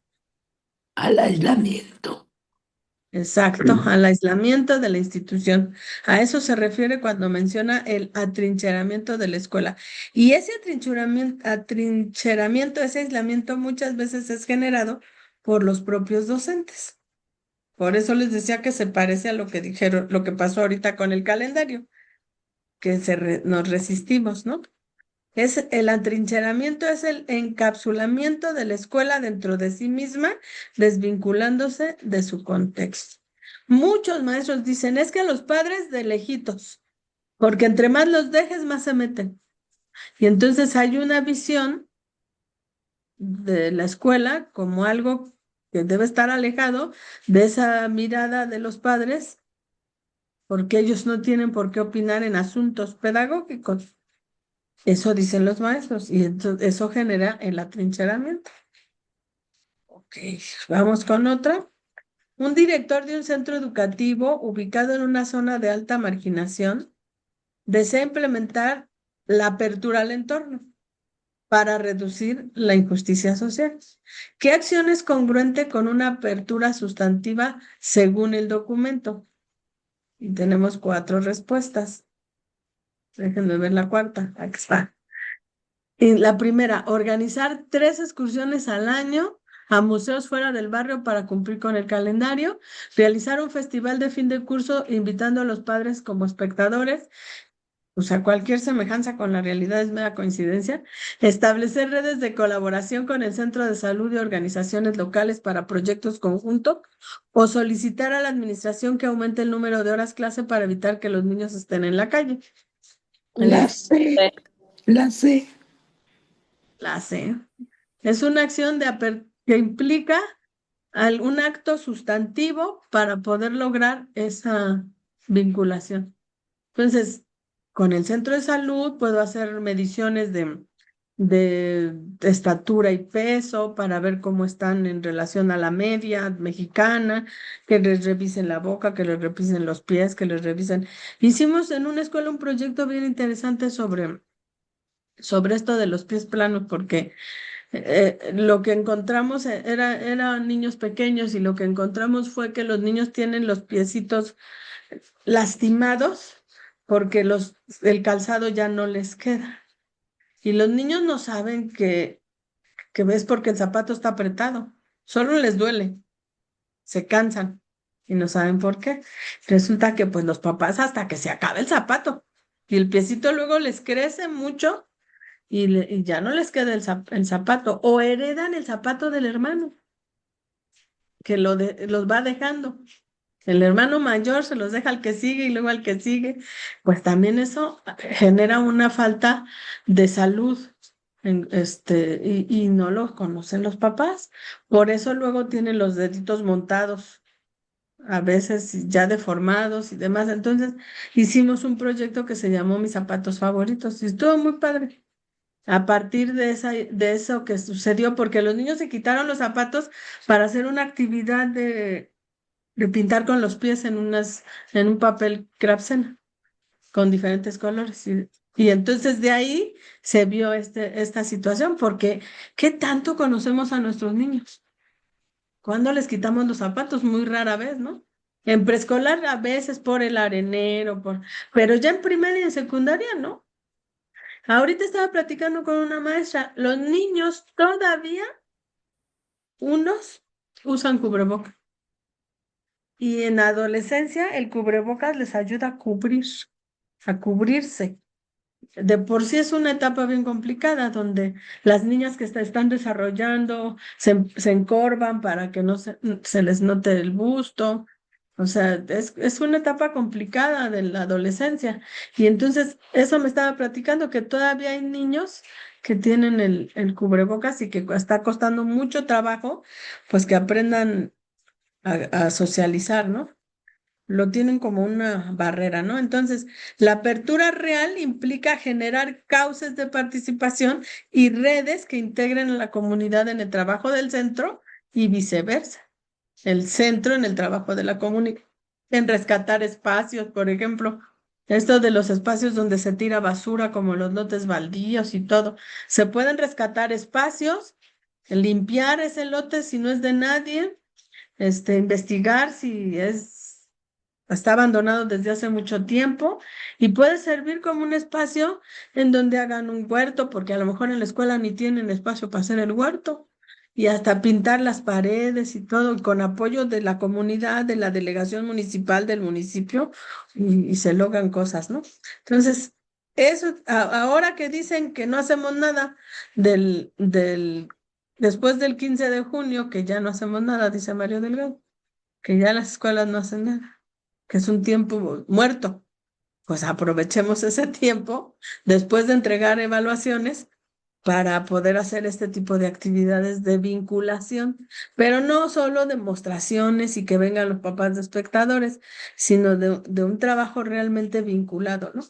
Al aislamiento. Exacto, al aislamiento de la institución. A eso se refiere cuando menciona el atrincheramiento de la escuela. Y ese atrincheramiento, ese aislamiento muchas veces es generado por los propios docentes. Por eso les decía que se parece a lo que dijeron, lo que pasó ahorita con el calendario, que nos resistimos, ¿no? El atrincheramiento es el encapsulamiento de la escuela dentro de sí misma, desvinculándose de su contexto. Muchos maestros dicen, es que los padres de lejitos, porque entre más los dejes, más se meten. Y entonces hay una visión de la escuela como algo que debe estar alejado de esa mirada de los padres, porque ellos no tienen por qué opinar en asuntos pedagógicos. Eso dicen los maestros y eso genera el atrincheramiento. Ok, vamos con otra. Un director de un centro educativo ubicado en una zona de alta marginación desea implementar la apertura al entorno para reducir la injusticia social. ¿Qué acción es congruente con una apertura sustantiva según el documento? Y tenemos 4 respuestas. Déjenme ver la cuarta. Aquí está. Y la primera, organizar 3 excursiones al año a museos fuera del barrio para cumplir con el calendario, realizar un festival de fin de curso invitando a los padres como espectadores, o sea, cualquier semejanza con la realidad es mera coincidencia, establecer redes de colaboración con el centro de salud y organizaciones locales para proyectos conjuntos, o solicitar a la administración que aumente el número de horas clase para evitar que los niños estén en la calle. El La C. La C. Es una acción que implica algún acto sustantivo para poder lograr esa vinculación. Entonces, con el centro de salud puedo hacer mediciones de estatura y peso para ver cómo están en relación a la media mexicana, que les revisen la boca, que les revisen los pies, que les revisen. Hicimos en una escuela un proyecto bien interesante sobre esto de los pies planos, porque lo que encontramos eran niños pequeños y lo que encontramos fue que los niños tienen los piecitos lastimados porque el calzado ya no les queda. Y los niños no saben que ves porque el zapato está apretado, solo les duele, se cansan y no saben por qué. Resulta que pues los papás hasta que se acabe el zapato y el piecito luego les crece mucho y ya no les queda el zapato o heredan el zapato del hermano que los va dejando. El hermano mayor se los deja al que sigue y luego al que sigue, pues también eso genera una falta de salud, y no lo conocen los papás. Por eso luego tienen los deditos montados, a veces ya deformados y demás. Entonces hicimos un proyecto que se llamó Mis zapatos favoritos y estuvo muy padre. A partir de eso que sucedió, porque los niños se quitaron los zapatos para hacer una actividad de pintar con los pies en un papel Craftsman con diferentes colores. Y entonces de ahí se vio esta situación, porque ¿qué tanto conocemos a nuestros niños? ¿Cuándo les quitamos los zapatos? Muy rara vez, ¿no? En preescolar a veces por el arenero, pero ya en primaria y en secundaria, ¿no? Ahorita estaba platicando con una maestra, los niños todavía, unos usan cubrebocas. Y en adolescencia el cubrebocas les ayuda a cubrirse. De por sí es una etapa bien complicada donde las niñas que están desarrollando se encorvan para que no se les note el busto. O sea, es una etapa complicada de la adolescencia. Y entonces eso me estaba platicando, que todavía hay niños que tienen el cubrebocas y que está costando mucho trabajo, pues que aprendan a socializar, ¿no? Lo tienen como una barrera, ¿no? Entonces, la apertura real implica generar cauces de participación y redes que integren a la comunidad en el trabajo del centro y viceversa. El centro en el trabajo de la comunidad, en rescatar espacios, por ejemplo. Esto de los espacios donde se tira basura, como los lotes baldíos y todo. Se pueden rescatar espacios, limpiar ese lote si no es de nadie, investigar si está abandonado desde hace mucho tiempo y puede servir como un espacio en donde hagan un huerto, porque a lo mejor en la escuela ni tienen espacio para hacer el huerto, y hasta pintar las paredes y todo, y con apoyo de la comunidad, de la delegación municipal del municipio, y se logran cosas, ¿no? Entonces, eso, ahora que dicen que no hacemos nada después del 15 de junio, que ya no hacemos nada, dice Mario Delgado, que ya las escuelas no hacen nada, que es un tiempo muerto. Pues aprovechemos ese tiempo después de entregar evaluaciones para poder hacer este tipo de actividades de vinculación, pero no solo demostraciones y que vengan los papás de espectadores, sino de un trabajo realmente vinculado, ¿no?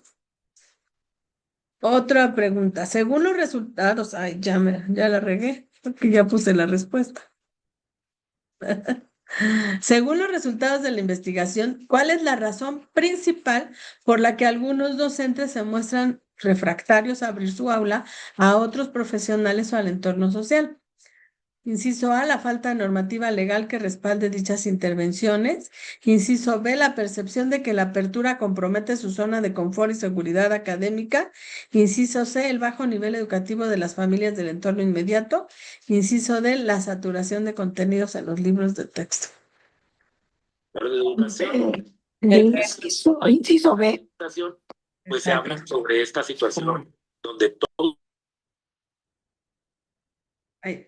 Otra pregunta, según los resultados, ay, ya la regué, porque ya puse la respuesta. Según los resultados de la investigación, ¿cuál es la razón principal por la que algunos docentes se muestran refractarios a abrir su aula a otros profesionales o al entorno social? Inciso A, la falta de normativa legal que respalde dichas intervenciones. Inciso B, la percepción de que la apertura compromete su zona de confort y seguridad académica. Inciso C, el bajo nivel educativo de las familias del entorno inmediato. Inciso D, la saturación de contenidos en los libros de texto. Inciso B. Pues se habla sobre esta situación donde todo. Ay,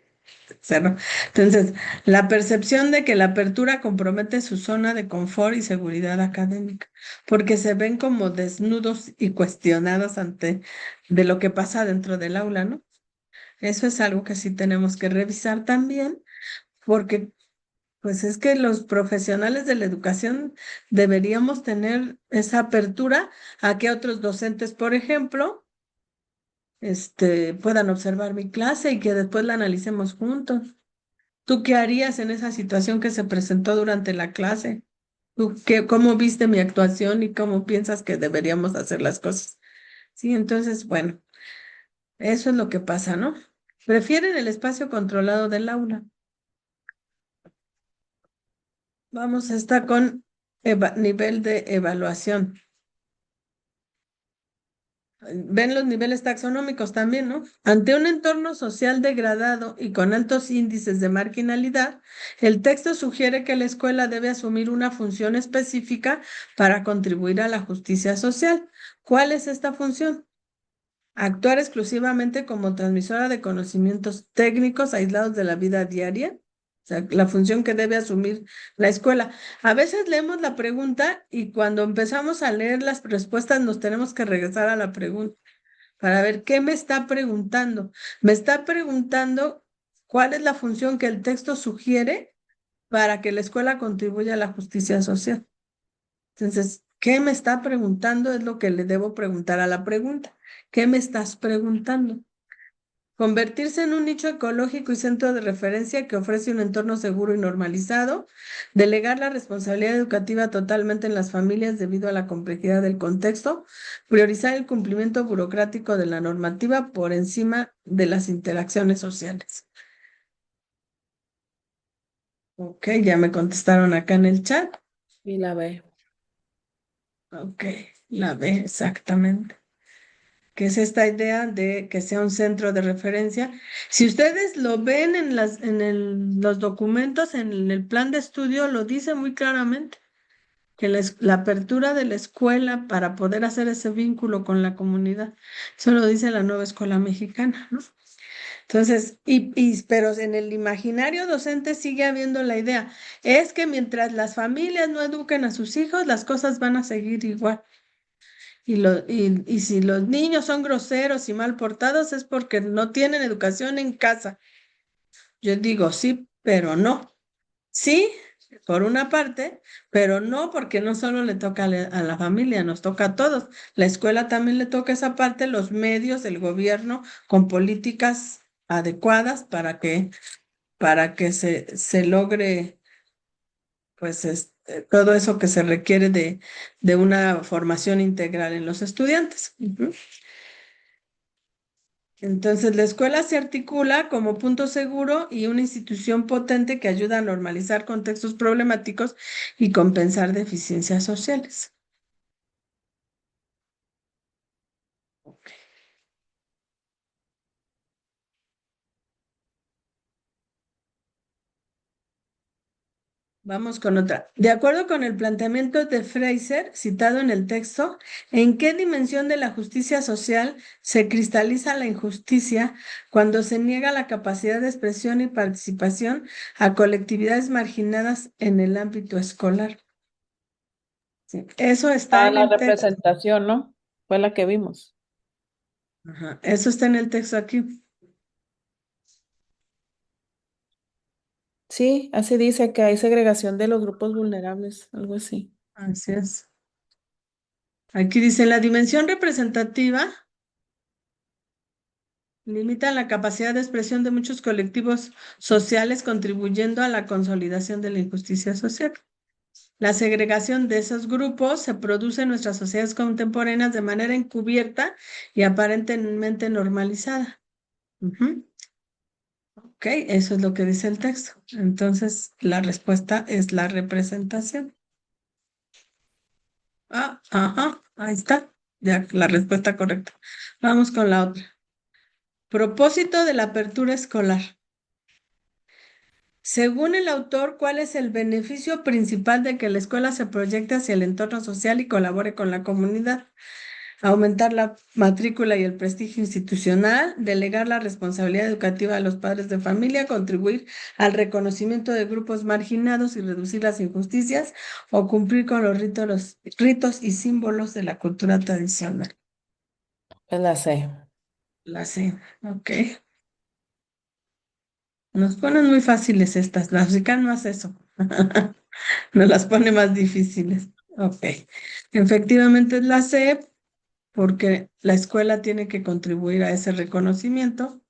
Cerró. Entonces, la percepción de que la apertura compromete su zona de confort y seguridad académica, porque se ven como desnudos y cuestionados ante de lo que pasa dentro del aula, ¿no? Eso es algo que sí tenemos que revisar también, porque pues es que los profesionales de la educación deberíamos tener esa apertura a que otros docentes, por ejemplo, puedan observar mi clase y que después la analicemos juntos. ¿Tú qué harías en esa situación que se presentó durante la clase? ¿Cómo viste mi actuación y cómo piensas que deberíamos hacer las cosas? Sí, entonces, bueno, eso es lo que pasa, ¿no? Prefieren el espacio controlado del aula. Vamos a estar con nivel de evaluación. Ven los niveles taxonómicos también, ¿no? Ante un entorno social degradado y con altos índices de marginalidad, el texto sugiere que la escuela debe asumir una función específica para contribuir a la justicia social. ¿Cuál es esta función? Actuar exclusivamente como transmisora de conocimientos técnicos aislados de la vida diaria. O sea, la función que debe asumir la escuela. A veces leemos la pregunta y cuando empezamos a leer las respuestas nos tenemos que regresar a la pregunta para ver qué me está preguntando. Me está preguntando cuál es la función que el texto sugiere para que la escuela contribuya a la justicia social. Entonces, ¿qué me está preguntando? Es lo que le debo preguntar a la pregunta. ¿Qué me estás preguntando? Convertirse en un nicho ecológico y centro de referencia que ofrece un entorno seguro y normalizado. Delegar la responsabilidad educativa totalmente en las familias debido a la complejidad del contexto. Priorizar el cumplimiento burocrático de la normativa por encima de las interacciones sociales. Ok, ya me contestaron acá en el chat. Y la B. Ok, la B, exactamente. Que es esta idea de que sea un centro de referencia. Si ustedes lo ven en los documentos, en el plan de estudio, lo dice muy claramente, que la apertura de la escuela para poder hacer ese vínculo con la comunidad, eso lo dice la nueva escuela mexicana, ¿no? Entonces, pero en el imaginario docente sigue habiendo la idea, es que mientras las familias no eduquen a sus hijos, las cosas van a seguir igual. Y si los niños son groseros y mal portados es porque no tienen educación en casa. Yo digo sí, pero no. Sí, por una parte, pero no porque no solo le toca a la familia, nos toca a todos. La escuela también le toca esa parte, los medios, el gobierno, con políticas adecuadas para que se logre pues todo eso que se requiere de una formación integral en los estudiantes. Ujú. Entonces, la escuela se articula como punto seguro y una institución potente que ayuda a normalizar contextos problemáticos y compensar deficiencias sociales. Ok. Vamos con otra. De acuerdo con el planteamiento de Fraser, citado en el texto, ¿en qué dimensión de la justicia social se cristaliza la injusticia cuando se niega la capacidad de expresión y participación a colectividades marginadas en el ámbito escolar? Sí, eso está en La el texto. representación, ¿no? Fue la que vimos. Ajá, eso está en el texto aquí. Sí, así dice que hay segregación de los grupos vulnerables, algo así. Así es. Aquí dice, la dimensión representativa limita la capacidad de expresión de muchos colectivos sociales, contribuyendo a la consolidación de la injusticia social. La segregación de esos grupos se produce en nuestras sociedades contemporáneas de manera encubierta y aparentemente normalizada. Ujú. Ok, eso es lo que dice el texto. Entonces, la respuesta es la representación. Ah, ajá, ahí está. Ya, la respuesta correcta. Vamos con la otra. Propósito de la apertura escolar. Según el autor, ¿cuál es el beneficio principal de que la escuela se proyecte hacia el entorno social y colabore con la comunidad? aumentar la matrícula y el prestigio institucional, delegar la responsabilidad educativa a los padres de familia, contribuir al reconocimiento de grupos marginados y reducir las injusticias, o cumplir con los ritos y símbolos de la cultura tradicional. Es la C. La C, ok. Nos ponen muy fáciles estas, la música no hace eso. Nos las pone más difíciles. Ok. Efectivamente es la C, porque la escuela tiene que contribuir a ese reconocimiento.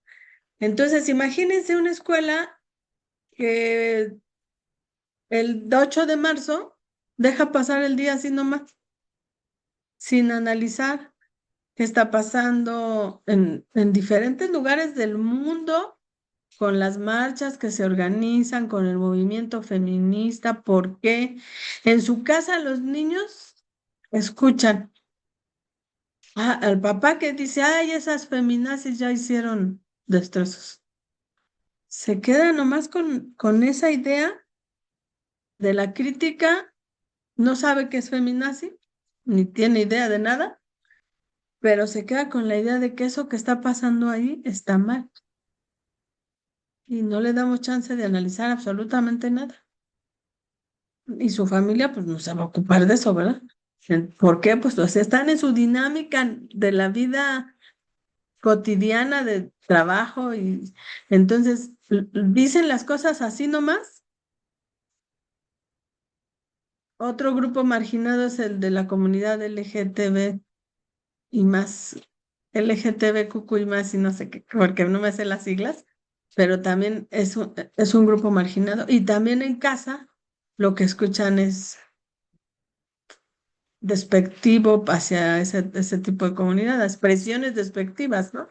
Entonces, imagínense una escuela que el 8 de marzo deja pasar el día así nomás, sin analizar qué está pasando en diferentes lugares del mundo, con las marchas que se organizan, con el movimiento feminista. ¿Por qué? En su casa los niños escuchan al papá que dice, ay, esas feminazis ya hicieron destrozos. Se queda nomás con esa idea de la crítica, no sabe qué es feminazi, ni tiene idea de nada, pero se queda con la idea de que eso que está pasando ahí está mal. Y no le damos chance de analizar absolutamente nada. Y su familia, pues, no se va a ocupar de eso, ¿verdad? ¿Por qué? Pues, están en su dinámica de la vida cotidiana de trabajo, y entonces dicen las cosas así nomás. Otro grupo marginado es el de la comunidad LGTB y más, LGTBQQ y más, y no sé qué, porque no me sé las siglas, pero también es un grupo marginado. Y también en casa lo que escuchan es despectivo hacia ese tipo de comunidad, expresiones despectivas, ¿no?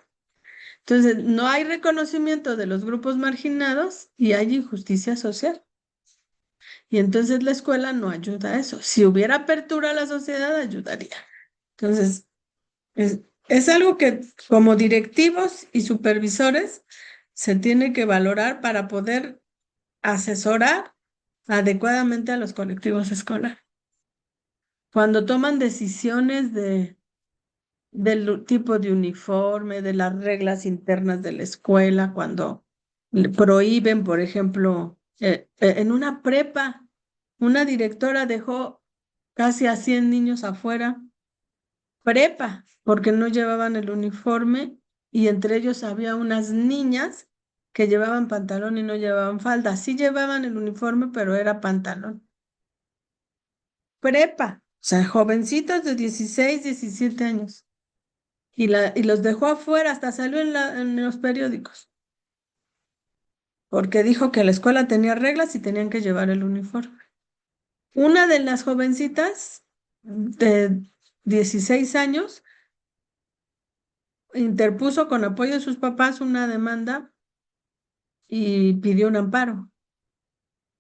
Entonces, no hay reconocimiento de los grupos marginados y hay injusticia social. Y entonces la escuela no ayuda a eso. Si hubiera apertura a la sociedad, ayudaría. Entonces, es algo que como directivos y supervisores se tiene que valorar para poder asesorar adecuadamente a los colectivos escolares. Cuando toman decisiones del tipo de uniforme, de las reglas internas de la escuela, cuando le prohíben, por ejemplo, en una prepa, una directora dejó casi a 100 niños afuera, prepa, porque no llevaban el uniforme, y entre ellos había unas niñas que llevaban pantalón y no llevaban falda. Sí llevaban el uniforme, pero era pantalón. Prepa, o sea, jovencitos de 16, 17 años. Y los dejó afuera, hasta salió en los periódicos, porque dijo que la escuela tenía reglas y tenían que llevar el uniforme. Una de las jovencitas de 16 años interpuso con apoyo de sus papás una demanda y pidió un amparo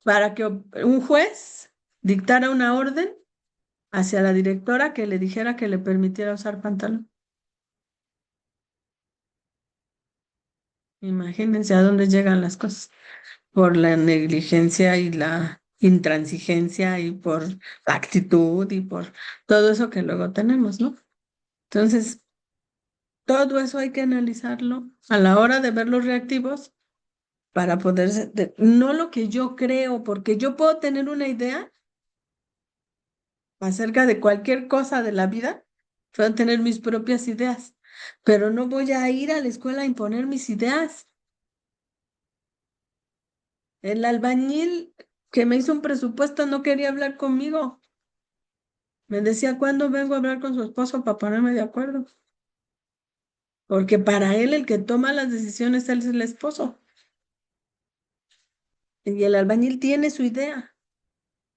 para que un juez dictara una orden hacia la directora que le dijera que le permitiera usar pantalón. Imagínense a dónde llegan las cosas, por la negligencia y la intransigencia y por la actitud y por todo eso que luego tenemos, ¿no? Entonces, todo eso hay que analizarlo a la hora de ver los reactivos para poder, no lo que yo creo, porque yo puedo tener una idea acerca de cualquier cosa de la vida, puedo tener mis propias ideas, pero no voy a ir a la escuela a imponer mis ideas. El albañil que me hizo un presupuesto no quería hablar conmigo. Me decía, ¿cuándo vengo a hablar con su esposo para ponerme de acuerdo? Porque para él el que toma las decisiones él es el esposo. Y el albañil tiene su idea.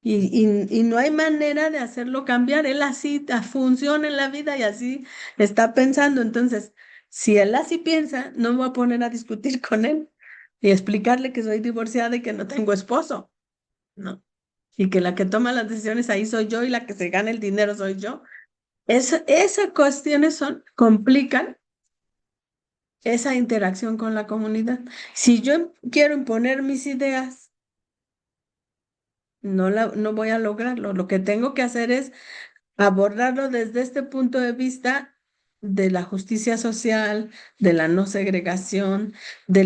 Y no hay manera de hacerlo cambiar. Él así funciona en la vida y así está pensando. Entonces, si él así piensa, no me voy a poner a discutir con él y explicarle que soy divorciada y que no tengo esposo, ¿no? Y que la que toma las decisiones ahí soy yo y la que se gana el dinero soy yo. Esas cuestiones complican esa interacción con la comunidad. Si yo quiero imponer mis ideas, no voy a lograrlo. Lo que tengo que hacer es abordarlo desde este punto de vista de la justicia social, de la no segregación, de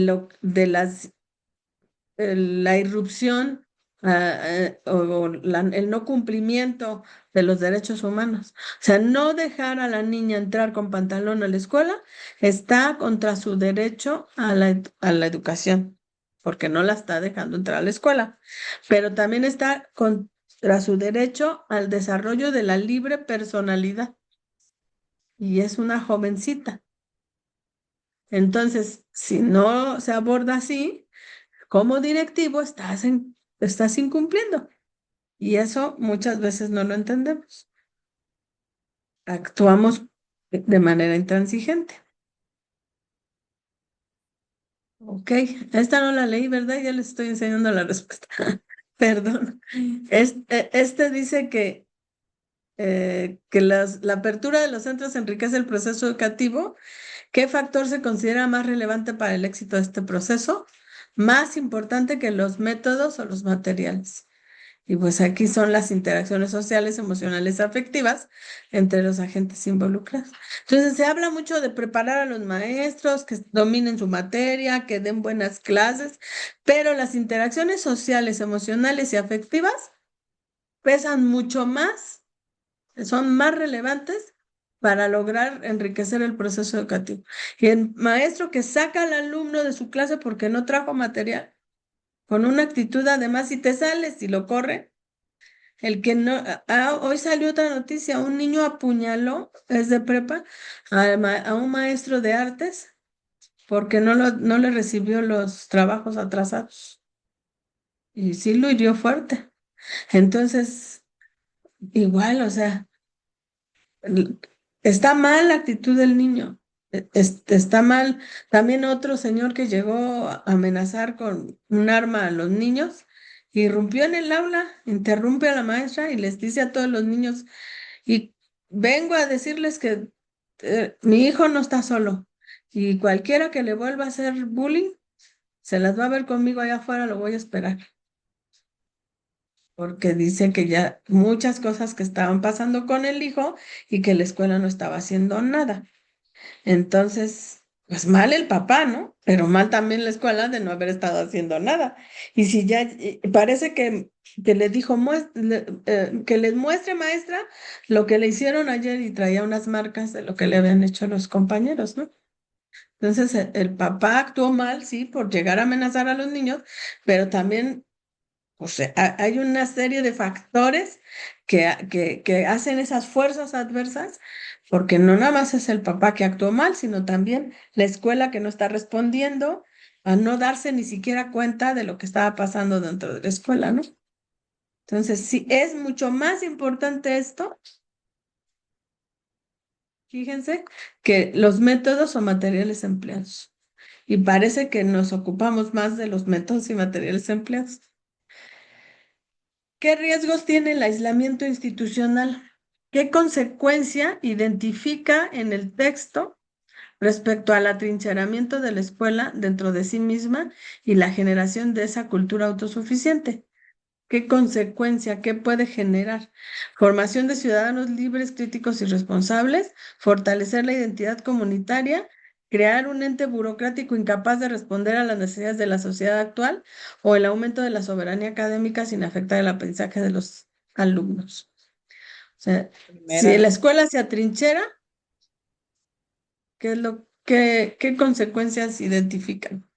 la irrupción el no cumplimiento de los derechos humanos. O sea, no dejar a la niña entrar con pantalón a la escuela está contra su derecho a la educación, porque no la está dejando entrar a la escuela, pero también está contra su derecho al desarrollo de la libre personalidad. Y es una jovencita. Entonces, si no se aborda así, como directivo estás incumpliendo. Y eso muchas veces no lo entendemos. Actuamos de manera intransigente. Ok, esta no la leí, ¿verdad? Ya les estoy enseñando la respuesta. Perdón. Este dice que la apertura de los centros enriquece el proceso educativo. ¿Qué factor se considera más relevante para el éxito de este proceso? Más importante que los métodos o los materiales. Y pues aquí son las interacciones sociales, emocionales, afectivas entre los agentes involucrados. Entonces se habla mucho de preparar a los maestros, que dominen su materia, que den buenas clases, pero las interacciones sociales, emocionales y afectivas pesan mucho más, son más relevantes para lograr enriquecer el proceso educativo. Y el maestro que saca al alumno de su clase porque no trajo material, con una actitud además, si te sales y lo corre, el que no, hoy salió otra noticia, un niño apuñaló, es de prepa, a un maestro de artes porque no le recibió los trabajos atrasados. Y sí lo hirió fuerte. Entonces, igual, o sea, el- está mal la actitud del niño. Está mal. También otro señor que llegó a amenazar con un arma a los niños, irrumpió en el aula, interrumpe a la maestra y les dice a todos los niños, y vengo a decirles que mi hijo no está solo y cualquiera que le vuelva a hacer bullying, se las va a ver conmigo allá afuera, lo voy a esperar. Porque dice que ya muchas cosas que estaban pasando con el hijo y que la escuela no estaba haciendo nada. Entonces, pues mal el papá, ¿no? Pero mal también la escuela de no haber estado haciendo nada. Y si ya parece que le dijo, que les muestre, maestra, lo que le hicieron ayer y traía unas marcas de lo que le habían hecho los compañeros, ¿no? Entonces, el papá actuó mal, sí, por llegar a amenazar a los niños, pero también, o sea, hay una serie de factores que hacen esas fuerzas adversas, porque no nada más es el papá que actuó mal, sino también la escuela que no está respondiendo a no darse ni siquiera cuenta de lo que estaba pasando dentro de la escuela, ¿no? Entonces, sí, es mucho más importante esto, fíjense, que los métodos o materiales empleados. Y parece que nos ocupamos más de los métodos y materiales empleados. ¿Qué riesgos tiene el aislamiento institucional? ¿Qué consecuencia identifica en el texto respecto al atrincheramiento de la escuela dentro de sí misma y la generación de esa cultura autosuficiente? ¿Qué consecuencia, qué puede generar? Formación de ciudadanos libres, críticos y responsables, fortalecer la identidad comunitaria, crear un ente burocrático incapaz de responder a las necesidades de la sociedad actual o el aumento de la soberanía académica sin afectar el aprendizaje de los alumnos. O sea, si la escuela se atrinchera, qué consecuencias identifican?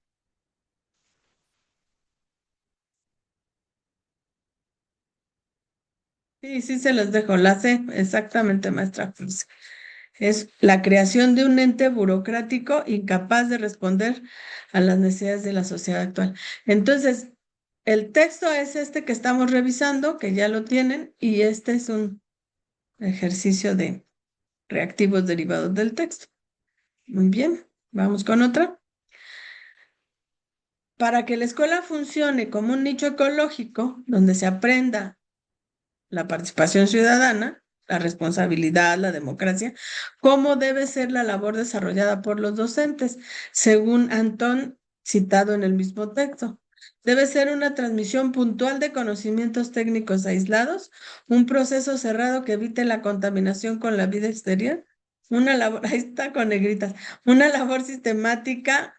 Sí, sí se los dejo, la sé exactamente, maestra Cruz. Es la creación de un ente burocrático incapaz de responder a las necesidades de la sociedad actual. Entonces, el texto es este que estamos revisando, que ya lo tienen, y este es un ejercicio de reactivos derivados del texto. Muy bien, vamos con otra. Para que la escuela funcione como un nicho ecológico donde se aprenda la participación ciudadana, la responsabilidad, la democracia, cómo debe ser la labor desarrollada por los docentes, según Antón citado en el mismo texto. Debe ser una transmisión puntual de conocimientos técnicos aislados, un proceso cerrado que evite la contaminación con la vida exterior, una labor, ahí está con negritas, una labor sistemática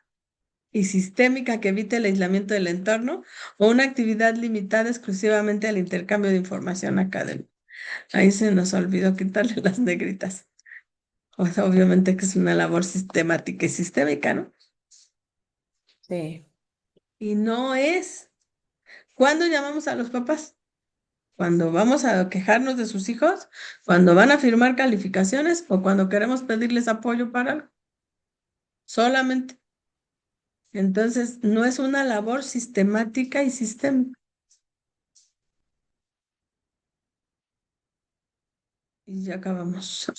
y sistémica que evite el aislamiento del entorno o una actividad limitada exclusivamente al intercambio de información académica. Ahí se nos olvidó quitarle las negritas. O sea, obviamente que es una labor sistemática y sistémica, ¿no? Sí. Y no es. ¿Cuándo llamamos a los papás? Cuando vamos a quejarnos de sus hijos, cuando van a firmar calificaciones o cuando queremos pedirles apoyo para algo. Solamente. Entonces, no es una labor sistemática y sistémica. Y ya acabamos.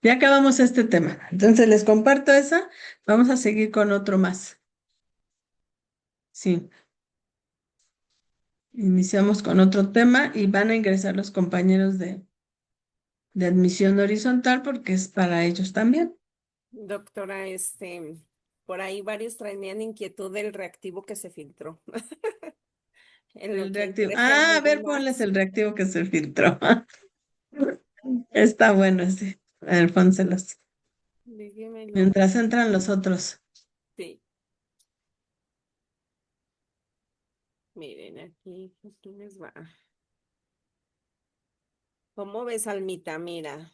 Ya acabamos este tema. Entonces, les comparto esa. Vamos a seguir con otro más. Sí. Iniciamos con otro tema y van a ingresar los compañeros de admisión horizontal porque es para ellos también. Doctora, por ahí varios traían inquietud del reactivo que se filtró. En lo El que reactivo. ingresa Ah, a algo ver, ponles más. el reactivo que se filtró. Está bueno ese. A ver, pónselos. Déjemelo. Mientras entran los otros. Sí. Miren, aquí les va. ¿Cómo ves, Almita? Mira.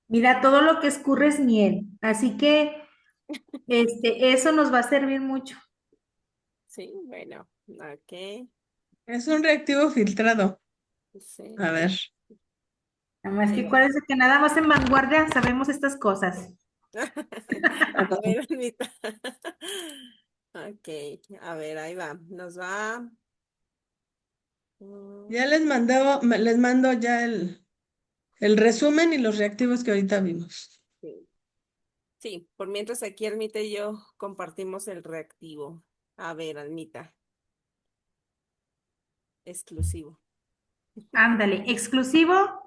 Mira, todo lo que escurre es miel, así que eso nos va a servir mucho. Sí, bueno, ok. Es un reactivo filtrado. Sí. A ver. Nada más que Ahí va. acuérdense que nada más en vanguardia sabemos estas cosas. A ver, Almita. Ok, a ver, ahí va. Nos va. Ya les mando ya el resumen y los reactivos que ahorita vimos. Sí. Sí, por mientras aquí Almita y yo compartimos el reactivo. A ver, Almita, exclusivo. Ándale, exclusivo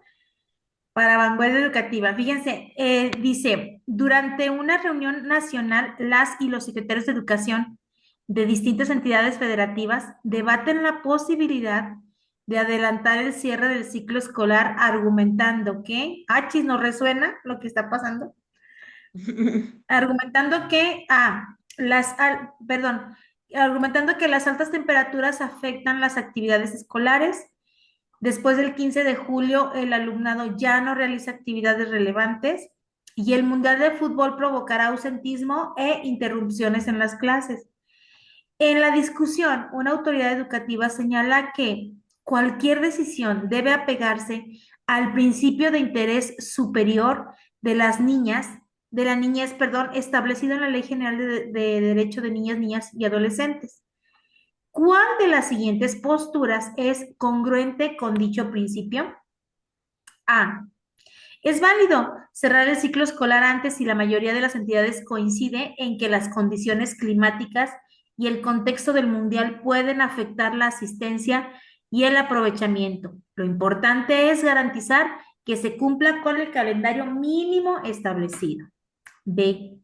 para vanguardia educativa. Fíjense, dice, durante una reunión nacional, las y los secretarios de educación de distintas entidades federativas debaten la posibilidad de adelantar el cierre del ciclo escolar argumentando que, chis, ¿nos resuena lo que está pasando? Argumentando que, argumentando que las altas temperaturas afectan las actividades escolares. Después del 15 de julio, el alumnado ya no realiza actividades relevantes y el Mundial de Fútbol provocará ausentismo e interrupciones en las clases. En la discusión, una autoridad educativa señala que cualquier decisión debe apegarse al principio de interés superior de las niñas, de la niñez, establecido en la Ley General de Derecho de Niñas, Niñas y Adolescentes. ¿Cuál de las siguientes posturas es congruente con dicho principio? A. Es válido cerrar el ciclo escolar antes si la mayoría de las entidades coincide en que las condiciones climáticas y el contexto del mundial pueden afectar la asistencia y el aprovechamiento. Lo importante es garantizar que se cumpla con el calendario mínimo establecido. B.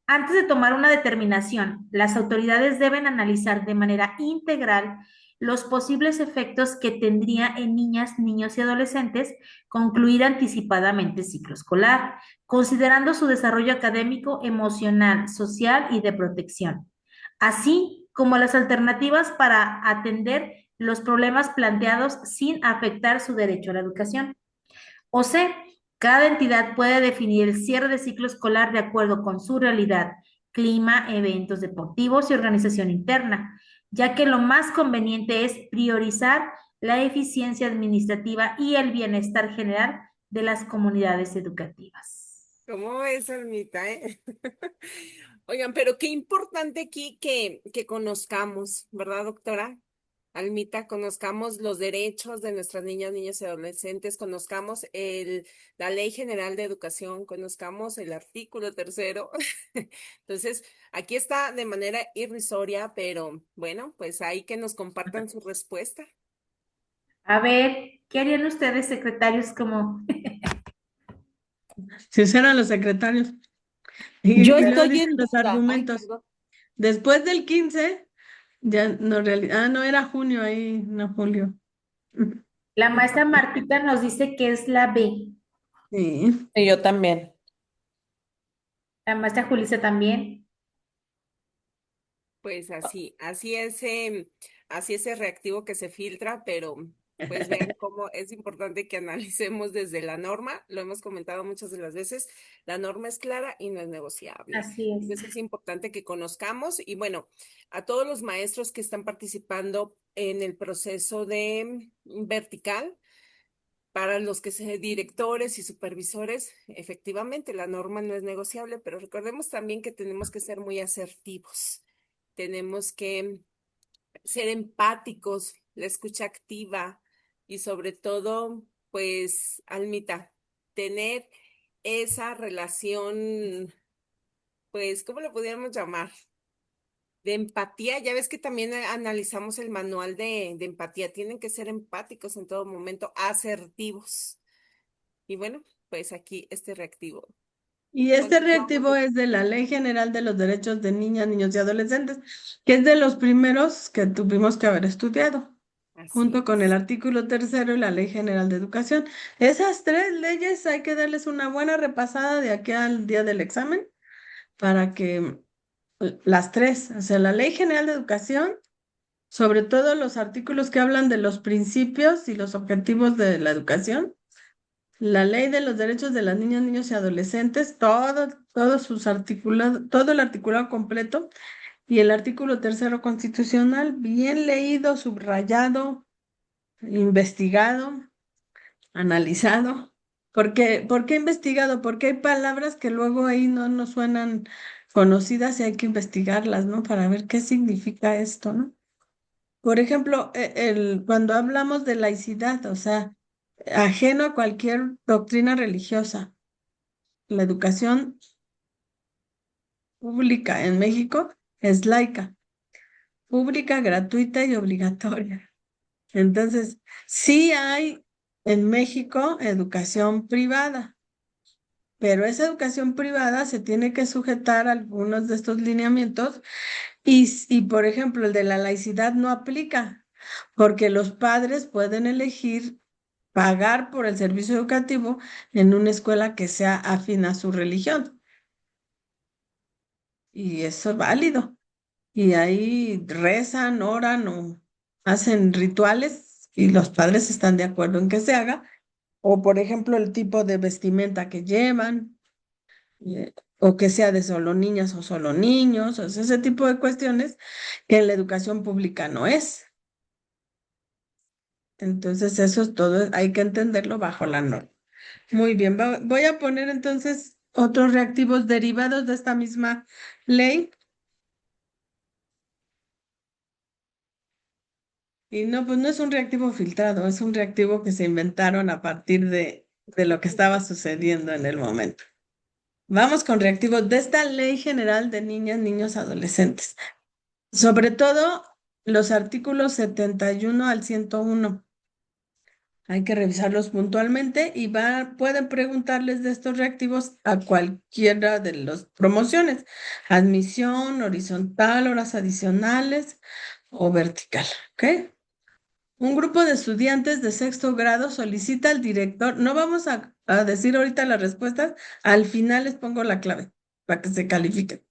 Antes de tomar una determinación, las autoridades deben analizar de manera integral los posibles efectos que tendría en niñas, niños y adolescentes concluir anticipadamente el ciclo escolar, considerando su desarrollo académico, emocional, social y de protección, así como las alternativas para atender los problemas planteados sin afectar su derecho a la educación. O C, cada entidad puede definir el cierre de ciclo escolar de acuerdo con su realidad, clima, eventos deportivos y organización interna, ya que lo más conveniente es priorizar la eficiencia administrativa y el bienestar general de las comunidades educativas. ¿Cómo ves, Almita, Oigan, pero qué importante aquí que conozcamos, ¿verdad, doctora? Almita, conozcamos los derechos de nuestras niñas, niños y adolescentes, conozcamos la Ley General de Educación, conozcamos el artículo 3º. Entonces, aquí está de manera irrisoria, pero bueno, pues ahí que nos compartan su respuesta. A ver, ¿qué harían ustedes, secretarios, como... Si eran los secretarios. Yo Y luego estoy dicen en los duda. argumentos. Después del 15, ya no no era junio ahí, no julio. La maestra Martita nos dice que es la B. Sí. Y yo también. La maestra Julissa también. Pues así ese reactivo que se filtra, pero pues vean cómo es importante que analicemos desde la norma, lo hemos comentado muchas de las veces, la norma es clara y no es negociable. Así es. Entonces es importante que conozcamos y bueno, a todos los maestros que están participando en el proceso de vertical, para los que sean directores y supervisores, efectivamente la norma no es negociable, pero recordemos también que tenemos que ser muy asertivos. Tenemos que ser empáticos, la escucha activa y sobre todo, pues, Almita, tener esa relación, pues, ¿cómo lo podríamos llamar? De empatía. Ya ves que también analizamos el manual de empatía. Tienen que ser empáticos en todo momento, asertivos. Y bueno, pues aquí este reactivo. Y este Continuamos. reactivo es de la Ley General de los Derechos de Niñas, Niños y Adolescentes, que es de los primeros que tuvimos que haber estudiado, Así junto con el es. artículo tercero y la Ley General de Educación. Esas tres leyes hay que darles una buena repasada de aquí al día del examen para que las tres, o sea, la Ley General de Educación, sobre todo los artículos que hablan de los principios y los objetivos de la educación, la Ley de los Derechos de las Niñas, Niños y Adolescentes, todos sus articulados, todo el articulado completo y el artículo tercero constitucional, bien leído, subrayado, investigado, analizado. ¿Por qué investigado? Porque hay palabras que luego ahí no nos suenan conocidas y hay que investigarlas, ¿no? Para ver qué significa esto, ¿no? Por ejemplo, cuando hablamos de laicidad, o sea, ajeno a cualquier doctrina religiosa, la educación pública en México es laica, pública, gratuita y obligatoria. Entonces, sí hay en México educación privada, pero esa educación privada se tiene que sujetar a algunos de estos lineamientos y, por ejemplo, el de la laicidad no aplica, porque los padres pueden elegir pagar por el servicio educativo en una escuela que sea afín a su religión. Y eso es válido. Y ahí rezan, oran o hacen rituales y los padres están de acuerdo en que se haga. O, por ejemplo, el tipo de vestimenta que llevan, o que sea de solo niñas o solo niños, o sea, ese tipo de cuestiones que en la educación pública no es. Entonces, eso es todo, hay que entenderlo bajo la norma. Muy bien, voy a poner entonces otros reactivos derivados de esta misma ley. Y no, pues no es un reactivo filtrado, es un reactivo que se inventaron a partir de lo que estaba sucediendo en el momento. Vamos con reactivos de esta Ley General de Niñas, Niños, Adolescentes. Sobre todo los artículos 71 al 101. Hay que revisarlos puntualmente y pueden preguntarles de estos reactivos a cualquiera de las promociones. Admisión, horizontal, horas adicionales o vertical. ¿Ok? Un grupo de estudiantes de sexto grado solicita al director, no vamos a decir ahorita las respuestas, al final les pongo la clave para que se califiquen.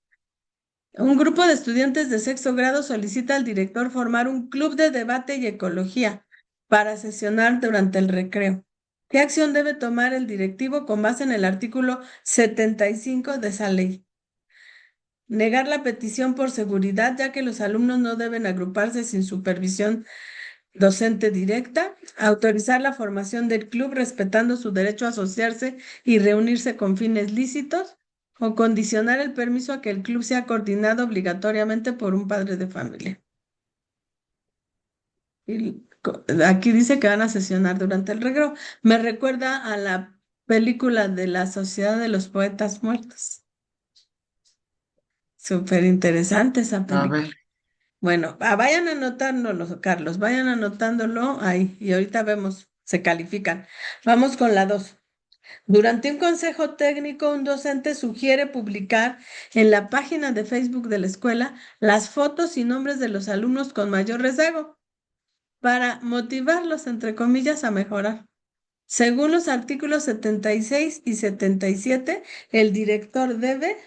Un grupo de estudiantes de sexto grado solicita al director formar un club de debate y ecología para sesionar durante el recreo. ¿Qué acción debe tomar el directivo con base en el artículo 75 de esa ley? Negar la petición por seguridad, ya que los alumnos no deben agruparse sin supervisión docente directa, autorizar la formación del club respetando su derecho a asociarse y reunirse con fines lícitos, o condicionar el permiso a que el club sea coordinado obligatoriamente por un padre de familia. Y aquí dice que van a sesionar durante el recreo. Me recuerda a la película de la Sociedad de los Poetas Muertos. Súper interesante esa película. Bueno, vayan anotándolo, Carlos, vayan anotándolo ahí y ahorita vemos, se califican. Vamos con la 2. Durante un consejo técnico, un docente sugiere publicar en la página de Facebook de la escuela las fotos y nombres de los alumnos con mayor rezago para motivarlos, entre comillas, a mejorar. Según los artículos 76 y 77, el director debe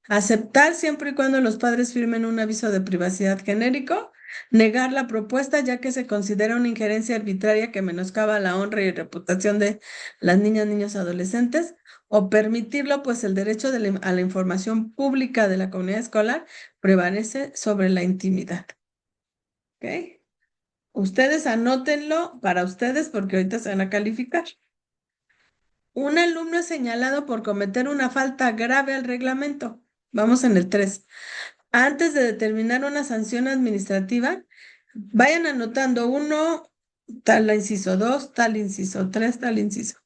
aceptar siempre y cuando los padres firmen un aviso de privacidad genérico, negar la propuesta ya que se considera una injerencia arbitraria que menoscaba la honra y reputación de las niñas, niños, adolescentes, o permitirlo, pues el derecho a la información pública de la comunidad escolar prevalece sobre la intimidad. ¿Ok? Ustedes anótenlo para ustedes porque ahorita se van a calificar. Un alumno es señalado por cometer una falta grave al reglamento. Vamos en el 3. Antes de determinar una sanción administrativa, vayan anotando 1, tal inciso 2, tal inciso 3, tal inciso.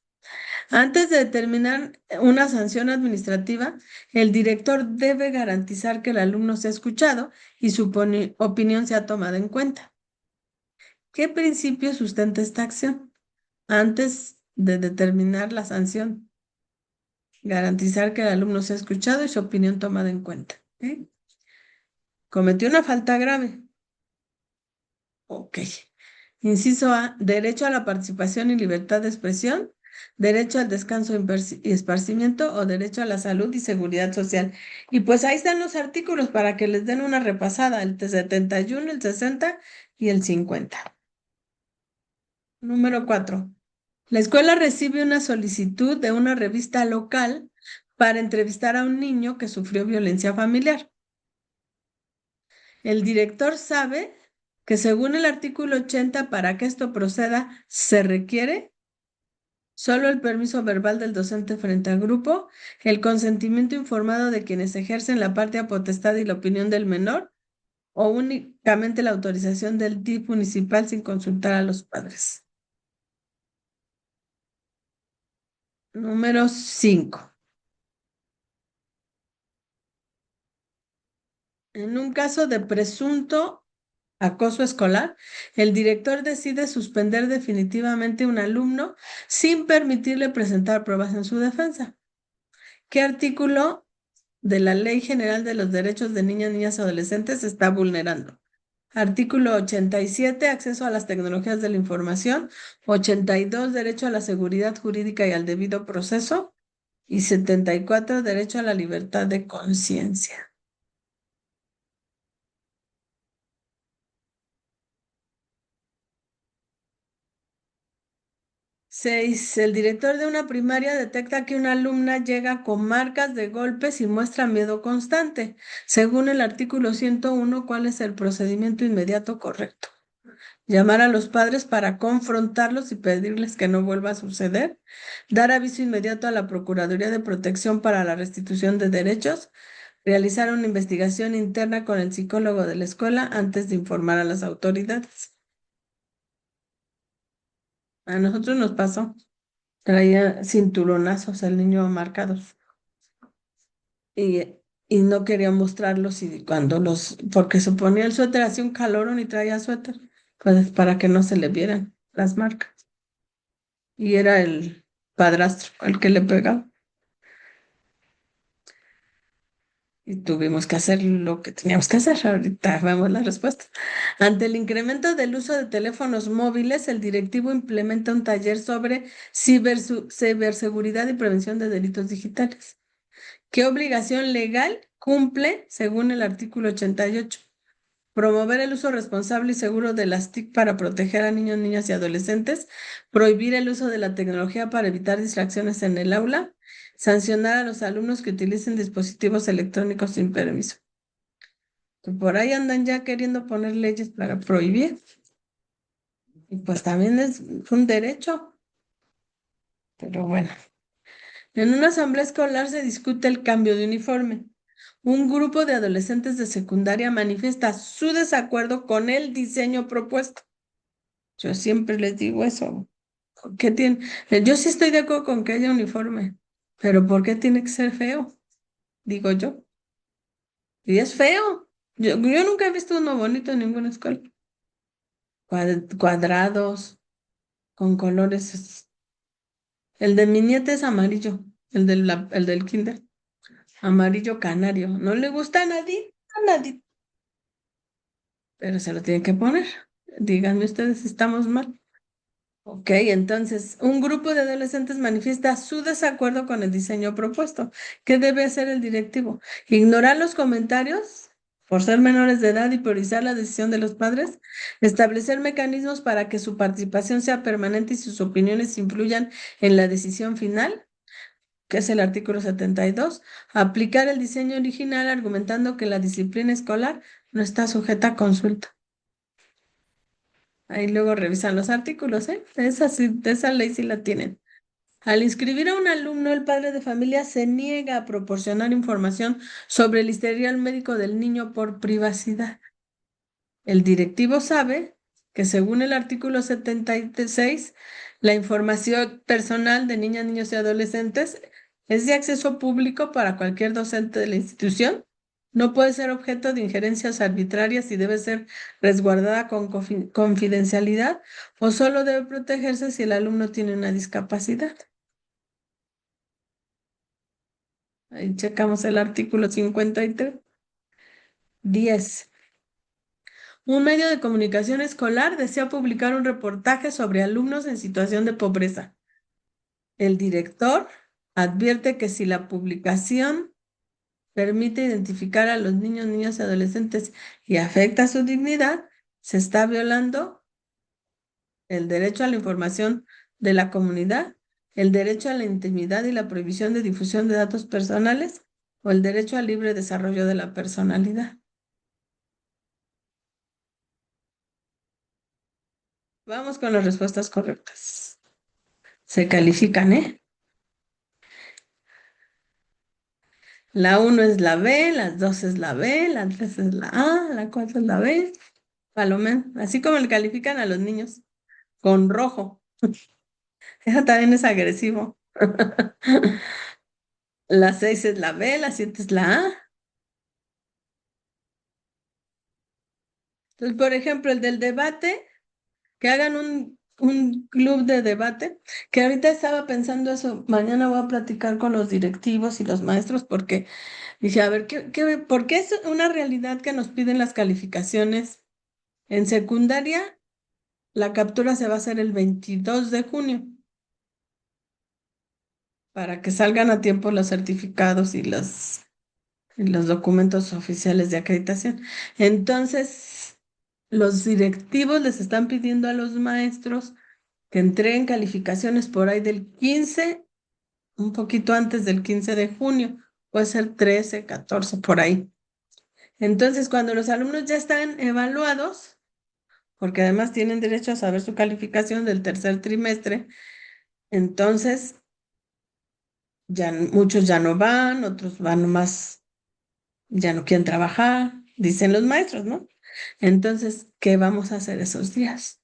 Antes de determinar una sanción administrativa, el director debe garantizar que el alumno sea escuchado y su opinión sea tomada en cuenta. ¿Qué principio sustenta esta acción? Antes de determinar la sanción, garantizar que el alumno sea escuchado y su opinión tomada en cuenta. ¿Ok? Cometió una falta grave. Ok. Inciso A, derecho a la participación y libertad de expresión, derecho al descanso y esparcimiento o derecho a la salud y seguridad social. Y pues ahí están los artículos para que les den una repasada, el 71, el 60 y el 50. Número 4. La escuela recibe una solicitud de una revista local para entrevistar a un niño que sufrió violencia familiar. El director sabe que según el artículo 80, para que esto proceda, se requiere solo el permiso verbal del docente frente al grupo, el consentimiento informado de quienes ejercen la parte potestad y la opinión del menor, o únicamente la autorización del DIF municipal sin consultar a los padres. Número 5. En un caso de presunto acoso escolar, el director decide suspender definitivamente a un alumno sin permitirle presentar pruebas en su defensa. ¿Qué artículo de la Ley General de los Derechos de Niñas, Niñas y Adolescentes se está vulnerando? Artículo 87, acceso a las tecnologías de la información. 82, derecho a la seguridad jurídica y al debido proceso. Y 74, derecho a la libertad de conciencia. 6. El director de una primaria detecta que una alumna llega con marcas de golpes y muestra miedo constante. Según el artículo 101, ¿cuál es el procedimiento inmediato correcto? Llamar a los padres para confrontarlos y pedirles que no vuelva a suceder. Dar aviso inmediato a la Procuraduría de Protección para la Restitución de Derechos. Realizar una investigación interna con el psicólogo de la escuela antes de informar a las autoridades. A nosotros nos pasó. Traía cinturonazos el niño marcados. Y, y no quería mostrarlos y cuando porque se ponía el suéter, hacía un calorón y traía suéter, pues para que no se le vieran las marcas. Y era el padrastro el que le pegaba. Y tuvimos que hacer lo que teníamos que hacer. Ahorita vemos la respuesta. Ante el incremento del uso de teléfonos móviles, el directivo implementa un taller sobre ciberseguridad y prevención de delitos digitales. ¿Qué obligación legal cumple según el artículo 88? Promover el uso responsable y seguro de las TIC para proteger a niños, niñas y adolescentes. Prohibir el uso de la tecnología para evitar distracciones en el aula. Sancionar a los alumnos que utilicen dispositivos electrónicos sin permiso. Por ahí andan ya queriendo poner leyes para prohibir. Y pues también es un derecho. Pero bueno. En una asamblea escolar se discute el cambio de uniforme. Un grupo de adolescentes de secundaria manifiesta su desacuerdo con el diseño propuesto. Yo siempre les digo eso. ¿Qué tiene? Yo sí estoy de acuerdo con que haya uniforme, pero ¿por qué tiene que ser feo? Digo yo. Y es feo. Yo nunca he visto uno bonito en ninguna escuela. Cuadrados, con colores El de mi nieta es amarillo, el del kinder. Amarillo canario. No le gusta a nadie, pero se lo tienen que poner. Díganme ustedes si estamos mal. Ok, entonces, un grupo de adolescentes manifiesta su desacuerdo con el diseño propuesto. ¿Qué debe hacer el directivo? ¿Ignorar los comentarios por ser menores de edad y priorizar la decisión de los padres? ¿Establecer mecanismos para que su participación sea permanente y sus opiniones influyan en la decisión final? Que es el artículo 72. Aplicar el diseño original argumentando que la disciplina escolar no está sujeta a consulta. Ahí luego revisan los artículos, ¿eh? Esa ley sí la tienen. Al inscribir a un alumno, el padre de familia se niega a proporcionar información sobre el historial médico del niño por privacidad. El directivo sabe que según el artículo 76, la información personal de niñas, niños y adolescentes es de acceso público para cualquier docente de la institución. No puede ser objeto de injerencias arbitrarias y debe ser resguardada con confidencialidad o solo debe protegerse si el alumno tiene una discapacidad. Ahí checamos el artículo 53. 10. Un medio de comunicación escolar desea publicar un reportaje sobre alumnos en situación de pobreza. El director advierte que si la publicación permite identificar a los niños, niñas y adolescentes y afecta su dignidad, se está violando el derecho a la información de la comunidad, el derecho a la intimidad y la prohibición de difusión de datos personales o el derecho al libre desarrollo de la personalidad. Vamos con las respuestas correctas. Se califican, ¿eh? La 1 es la B, la 2 es la B, la 3 es la A, la 4 es la B. Palomén, así como le califican a los niños, con rojo. Eso también es agresivo. La 6 es la B, la 7 es la A. Entonces, por ejemplo, el del debate, que hagan un club de debate, que ahorita estaba pensando eso, mañana voy a platicar con los directivos y los maestros porque dije, a ver, ¿por qué es una realidad que nos piden las calificaciones en secundaria? La captura se va a hacer el 22 de junio para que salgan a tiempo los certificados y los documentos oficiales de acreditación. Entonces, los directivos les están pidiendo a los maestros que entreguen calificaciones por ahí del 15, un poquito antes del 15 de junio, puede ser 13, 14, por ahí. Entonces, cuando los alumnos ya están evaluados, porque además tienen derecho a saber su calificación del tercer trimestre, entonces ya muchos ya no van, otros van nomás, ya no quieren trabajar, dicen los maestros, ¿no? Entonces, ¿qué vamos a hacer esos días?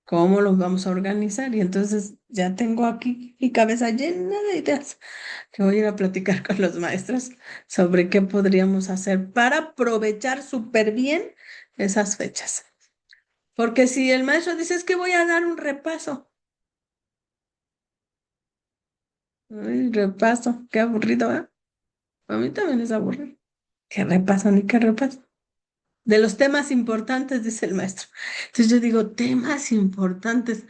¿Cómo los vamos a organizar? Y entonces ya tengo aquí mi cabeza llena de ideas que voy a ir a platicar con los maestros sobre qué podríamos hacer para aprovechar súper bien esas fechas. Porque si el maestro dice es que voy a dar un repaso, ay, repaso, qué aburrido, ¿eh? A mí también es aburrido. ¿Qué repaso ni qué repaso? De los temas importantes, dice el maestro. Entonces yo digo, temas importantes.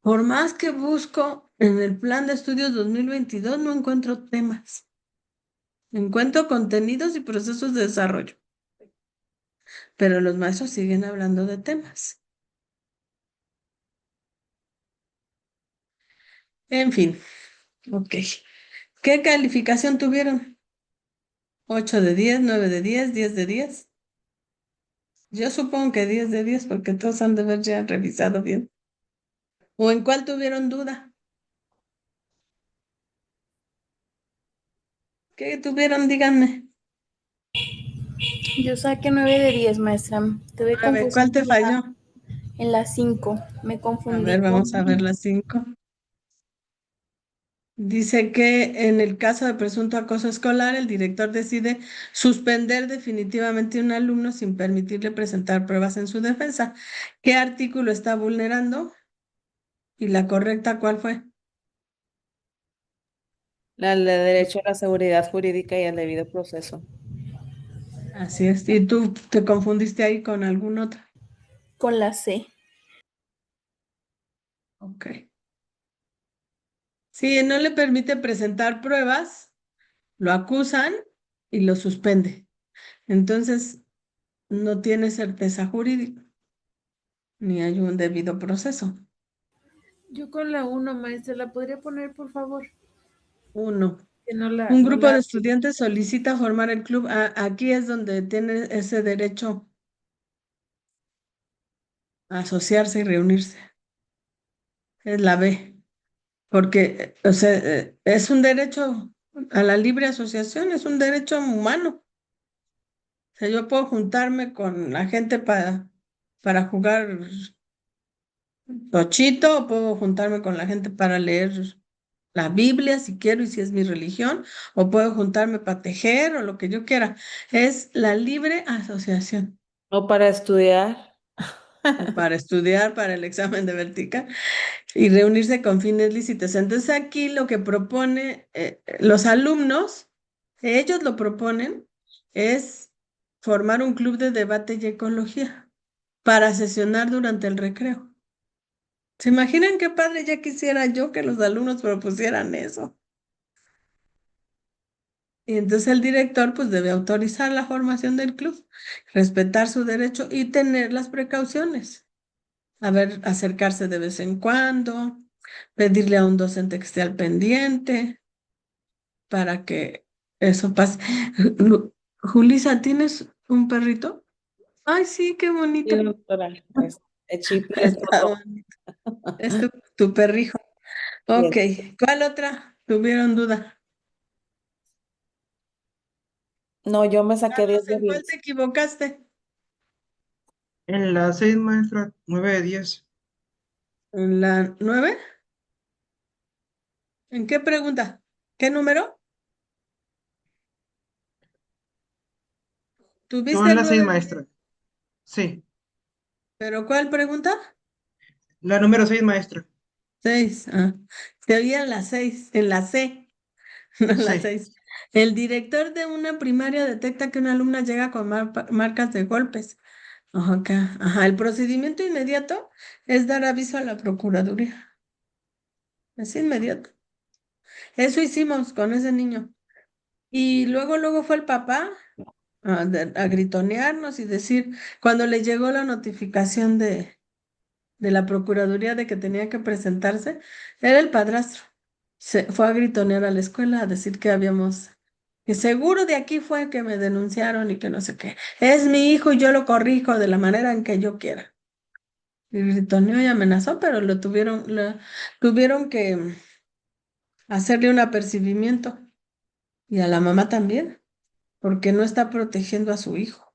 Por más que busco en el plan de estudios 2022, no encuentro temas. Encuentro contenidos y procesos de desarrollo. Pero los maestros siguen hablando de temas. En fin, ok. ¿Qué calificación tuvieron? 8 de 10, 9 de 10, 10 de 10. Yo supongo que 10 de 10 porque todos han de haber ya revisado bien. ¿O en cuál tuvieron duda? ¿Qué tuvieron? Díganme. Yo saqué 9 de 10, maestra. Tuve A ver, ¿cuál confusión te falló? en la 5. Me A confundí ver, con... vamos a ver las 5. Dice que en el caso de presunto acoso escolar, el director decide suspender definitivamente a un alumno sin permitirle presentar pruebas en su defensa. ¿Qué artículo está vulnerando? ¿Y la correcta cuál fue? La de derecho a la seguridad jurídica y al debido proceso. Así es. ¿Y tú te confundiste ahí con algún otro? Con la C. Ok. Sí, no le permite presentar pruebas, lo acusan y lo suspende. Entonces, no tiene certeza jurídica, ni hay un debido proceso. Yo con la 1, maestra, ¿la podría poner, por favor? Uno. Que no la, Un no grupo la... de estudiantes solicita formar el club. Aquí es donde tiene ese derecho a asociarse y reunirse. Es la B. Porque, o sea, es un derecho a la libre asociación, es un derecho humano. O sea, yo puedo juntarme con la gente para jugar tochito, o puedo juntarme con la gente para leer la Biblia si quiero y si es mi religión, o puedo juntarme para tejer o lo que yo quiera. Es la libre asociación. O para estudiar. O para estudiar para el examen de vertical y reunirse con fines lícitos. Entonces aquí lo que propone los alumnos, ellos lo proponen, es formar un club de debate y ecología para sesionar durante el recreo. ¿Se imaginan qué padre ya quisiera yo que los alumnos propusieran eso? Y entonces el director pues debe autorizar la formación del club, respetar su derecho y tener las precauciones. A ver, acercarse de vez en cuando, pedirle a un docente que esté al pendiente para que eso pase. Julisa, ¿tienes un perrito? Ay, sí, qué Sí, bonito. doctora. El chip es Está rojo. bonito. Es tu perrijo. Ok, Bien. ¿cuál otra? ¿Tuvieron duda? No, yo me saqué Carlos, 10 de ¿en cuál te 10. equivocaste? En la 6, maestra, 9 de 10. ¿En la 9? ¿En qué pregunta? ¿Qué número? No, ¿Tuviste en el la 6, 9 de 10? maestra. Sí, ¿Pero cuál pregunta? la número 6, maestra. 6. Ah, te oía en la 6, en la C, no en la Sí. 6. El director de una primaria detecta que una alumna llega con marcas de golpes. Ajá, ajá. El procedimiento inmediato es dar aviso a la Procuraduría. Es inmediato. Eso hicimos con ese niño. Y luego fue el papá a gritonearnos y decir, cuando le llegó la notificación de la Procuraduría de que tenía que presentarse, era el padrastro. Se fue a gritonear a la escuela a decir que seguro de aquí fue que me denunciaron y que no sé qué. Es mi hijo y yo lo corrijo de la manera en que yo quiera. Y gritoneó y amenazó, pero tuvieron que hacerle un apercibimiento y a la mamá también, porque no está protegiendo a su hijo.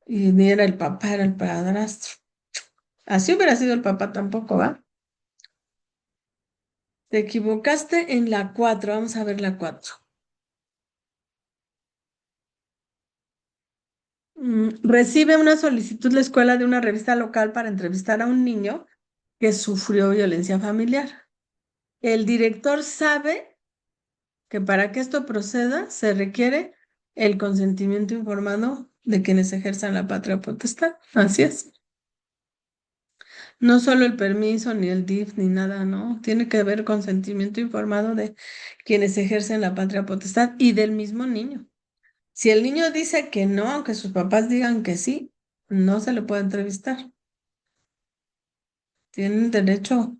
Y ni era el papá, era el padrastro. Así hubiera sido el papá tampoco, ¿va? Te equivocaste en la 4. Vamos a ver la 4. Recibe una solicitud la escuela de una revista local para entrevistar a un niño que sufrió violencia familiar. El director sabe que para que esto proceda se requiere el consentimiento informado de quienes ejerzan la patria potestad. Así es. No solo el permiso, ni el DIF, ni nada, ¿no? Tiene que haber consentimiento informado de quienes ejercen la patria potestad y del mismo niño. Si el niño dice que no, aunque sus papás digan que sí, no se le puede entrevistar. Tienen derecho.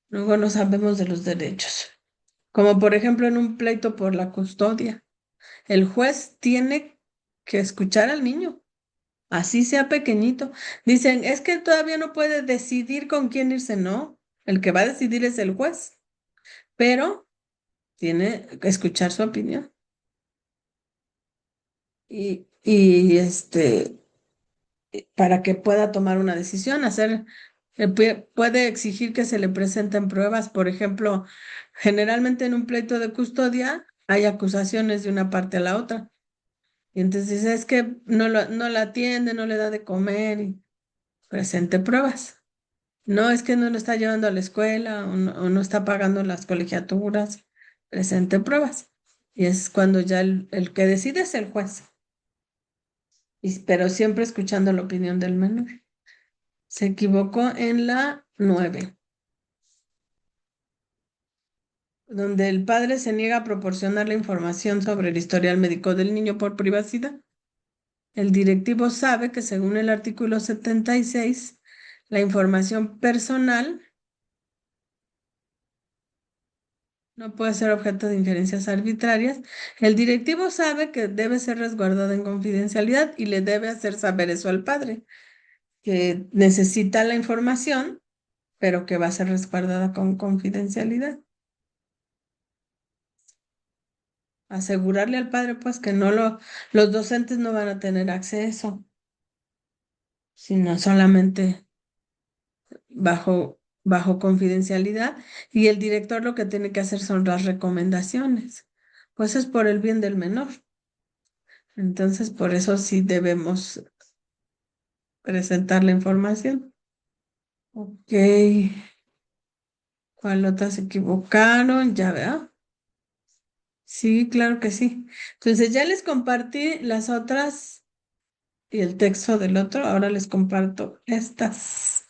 Luego no sabemos de los derechos. Como por ejemplo en un pleito por la custodia. El juez tiene que escuchar al niño, así sea pequeñito. Dicen, es que todavía no puede decidir con quién irse. No, el que va a decidir es el juez, pero tiene que escuchar su opinión. Y para que pueda tomar una decisión, puede exigir que se le presenten pruebas. Por ejemplo, generalmente en un pleito de custodia hay acusaciones de una parte a la otra. Y entonces dice, es que no la atiende, no le da de comer y presente pruebas. No es que no lo está llevando a la escuela o no está pagando las colegiaturas, presente pruebas. Y es cuando ya el que decide es el juez, pero siempre escuchando la opinión del menor. Se equivocó en la 9, donde el padre se niega a proporcionar la información sobre el historial médico del niño por privacidad. El directivo sabe que según el artículo 76, la información personal no puede ser objeto de injerencias arbitrarias. El directivo sabe que debe ser resguardada en confidencialidad y le debe hacer saber eso al padre, que necesita la información, pero que va a ser resguardada con confidencialidad. Asegurarle al padre, pues, que los docentes no van a tener acceso, sino solamente bajo confidencialidad, y el director lo que tiene que hacer son las recomendaciones, pues es por el bien del menor. Entonces, por eso sí debemos presentar la información. Ok, ¿cuál otra se equivocaron? Ya vea. Sí, claro que sí. Entonces ya les compartí las otras y el texto del otro, ahora les comparto estas.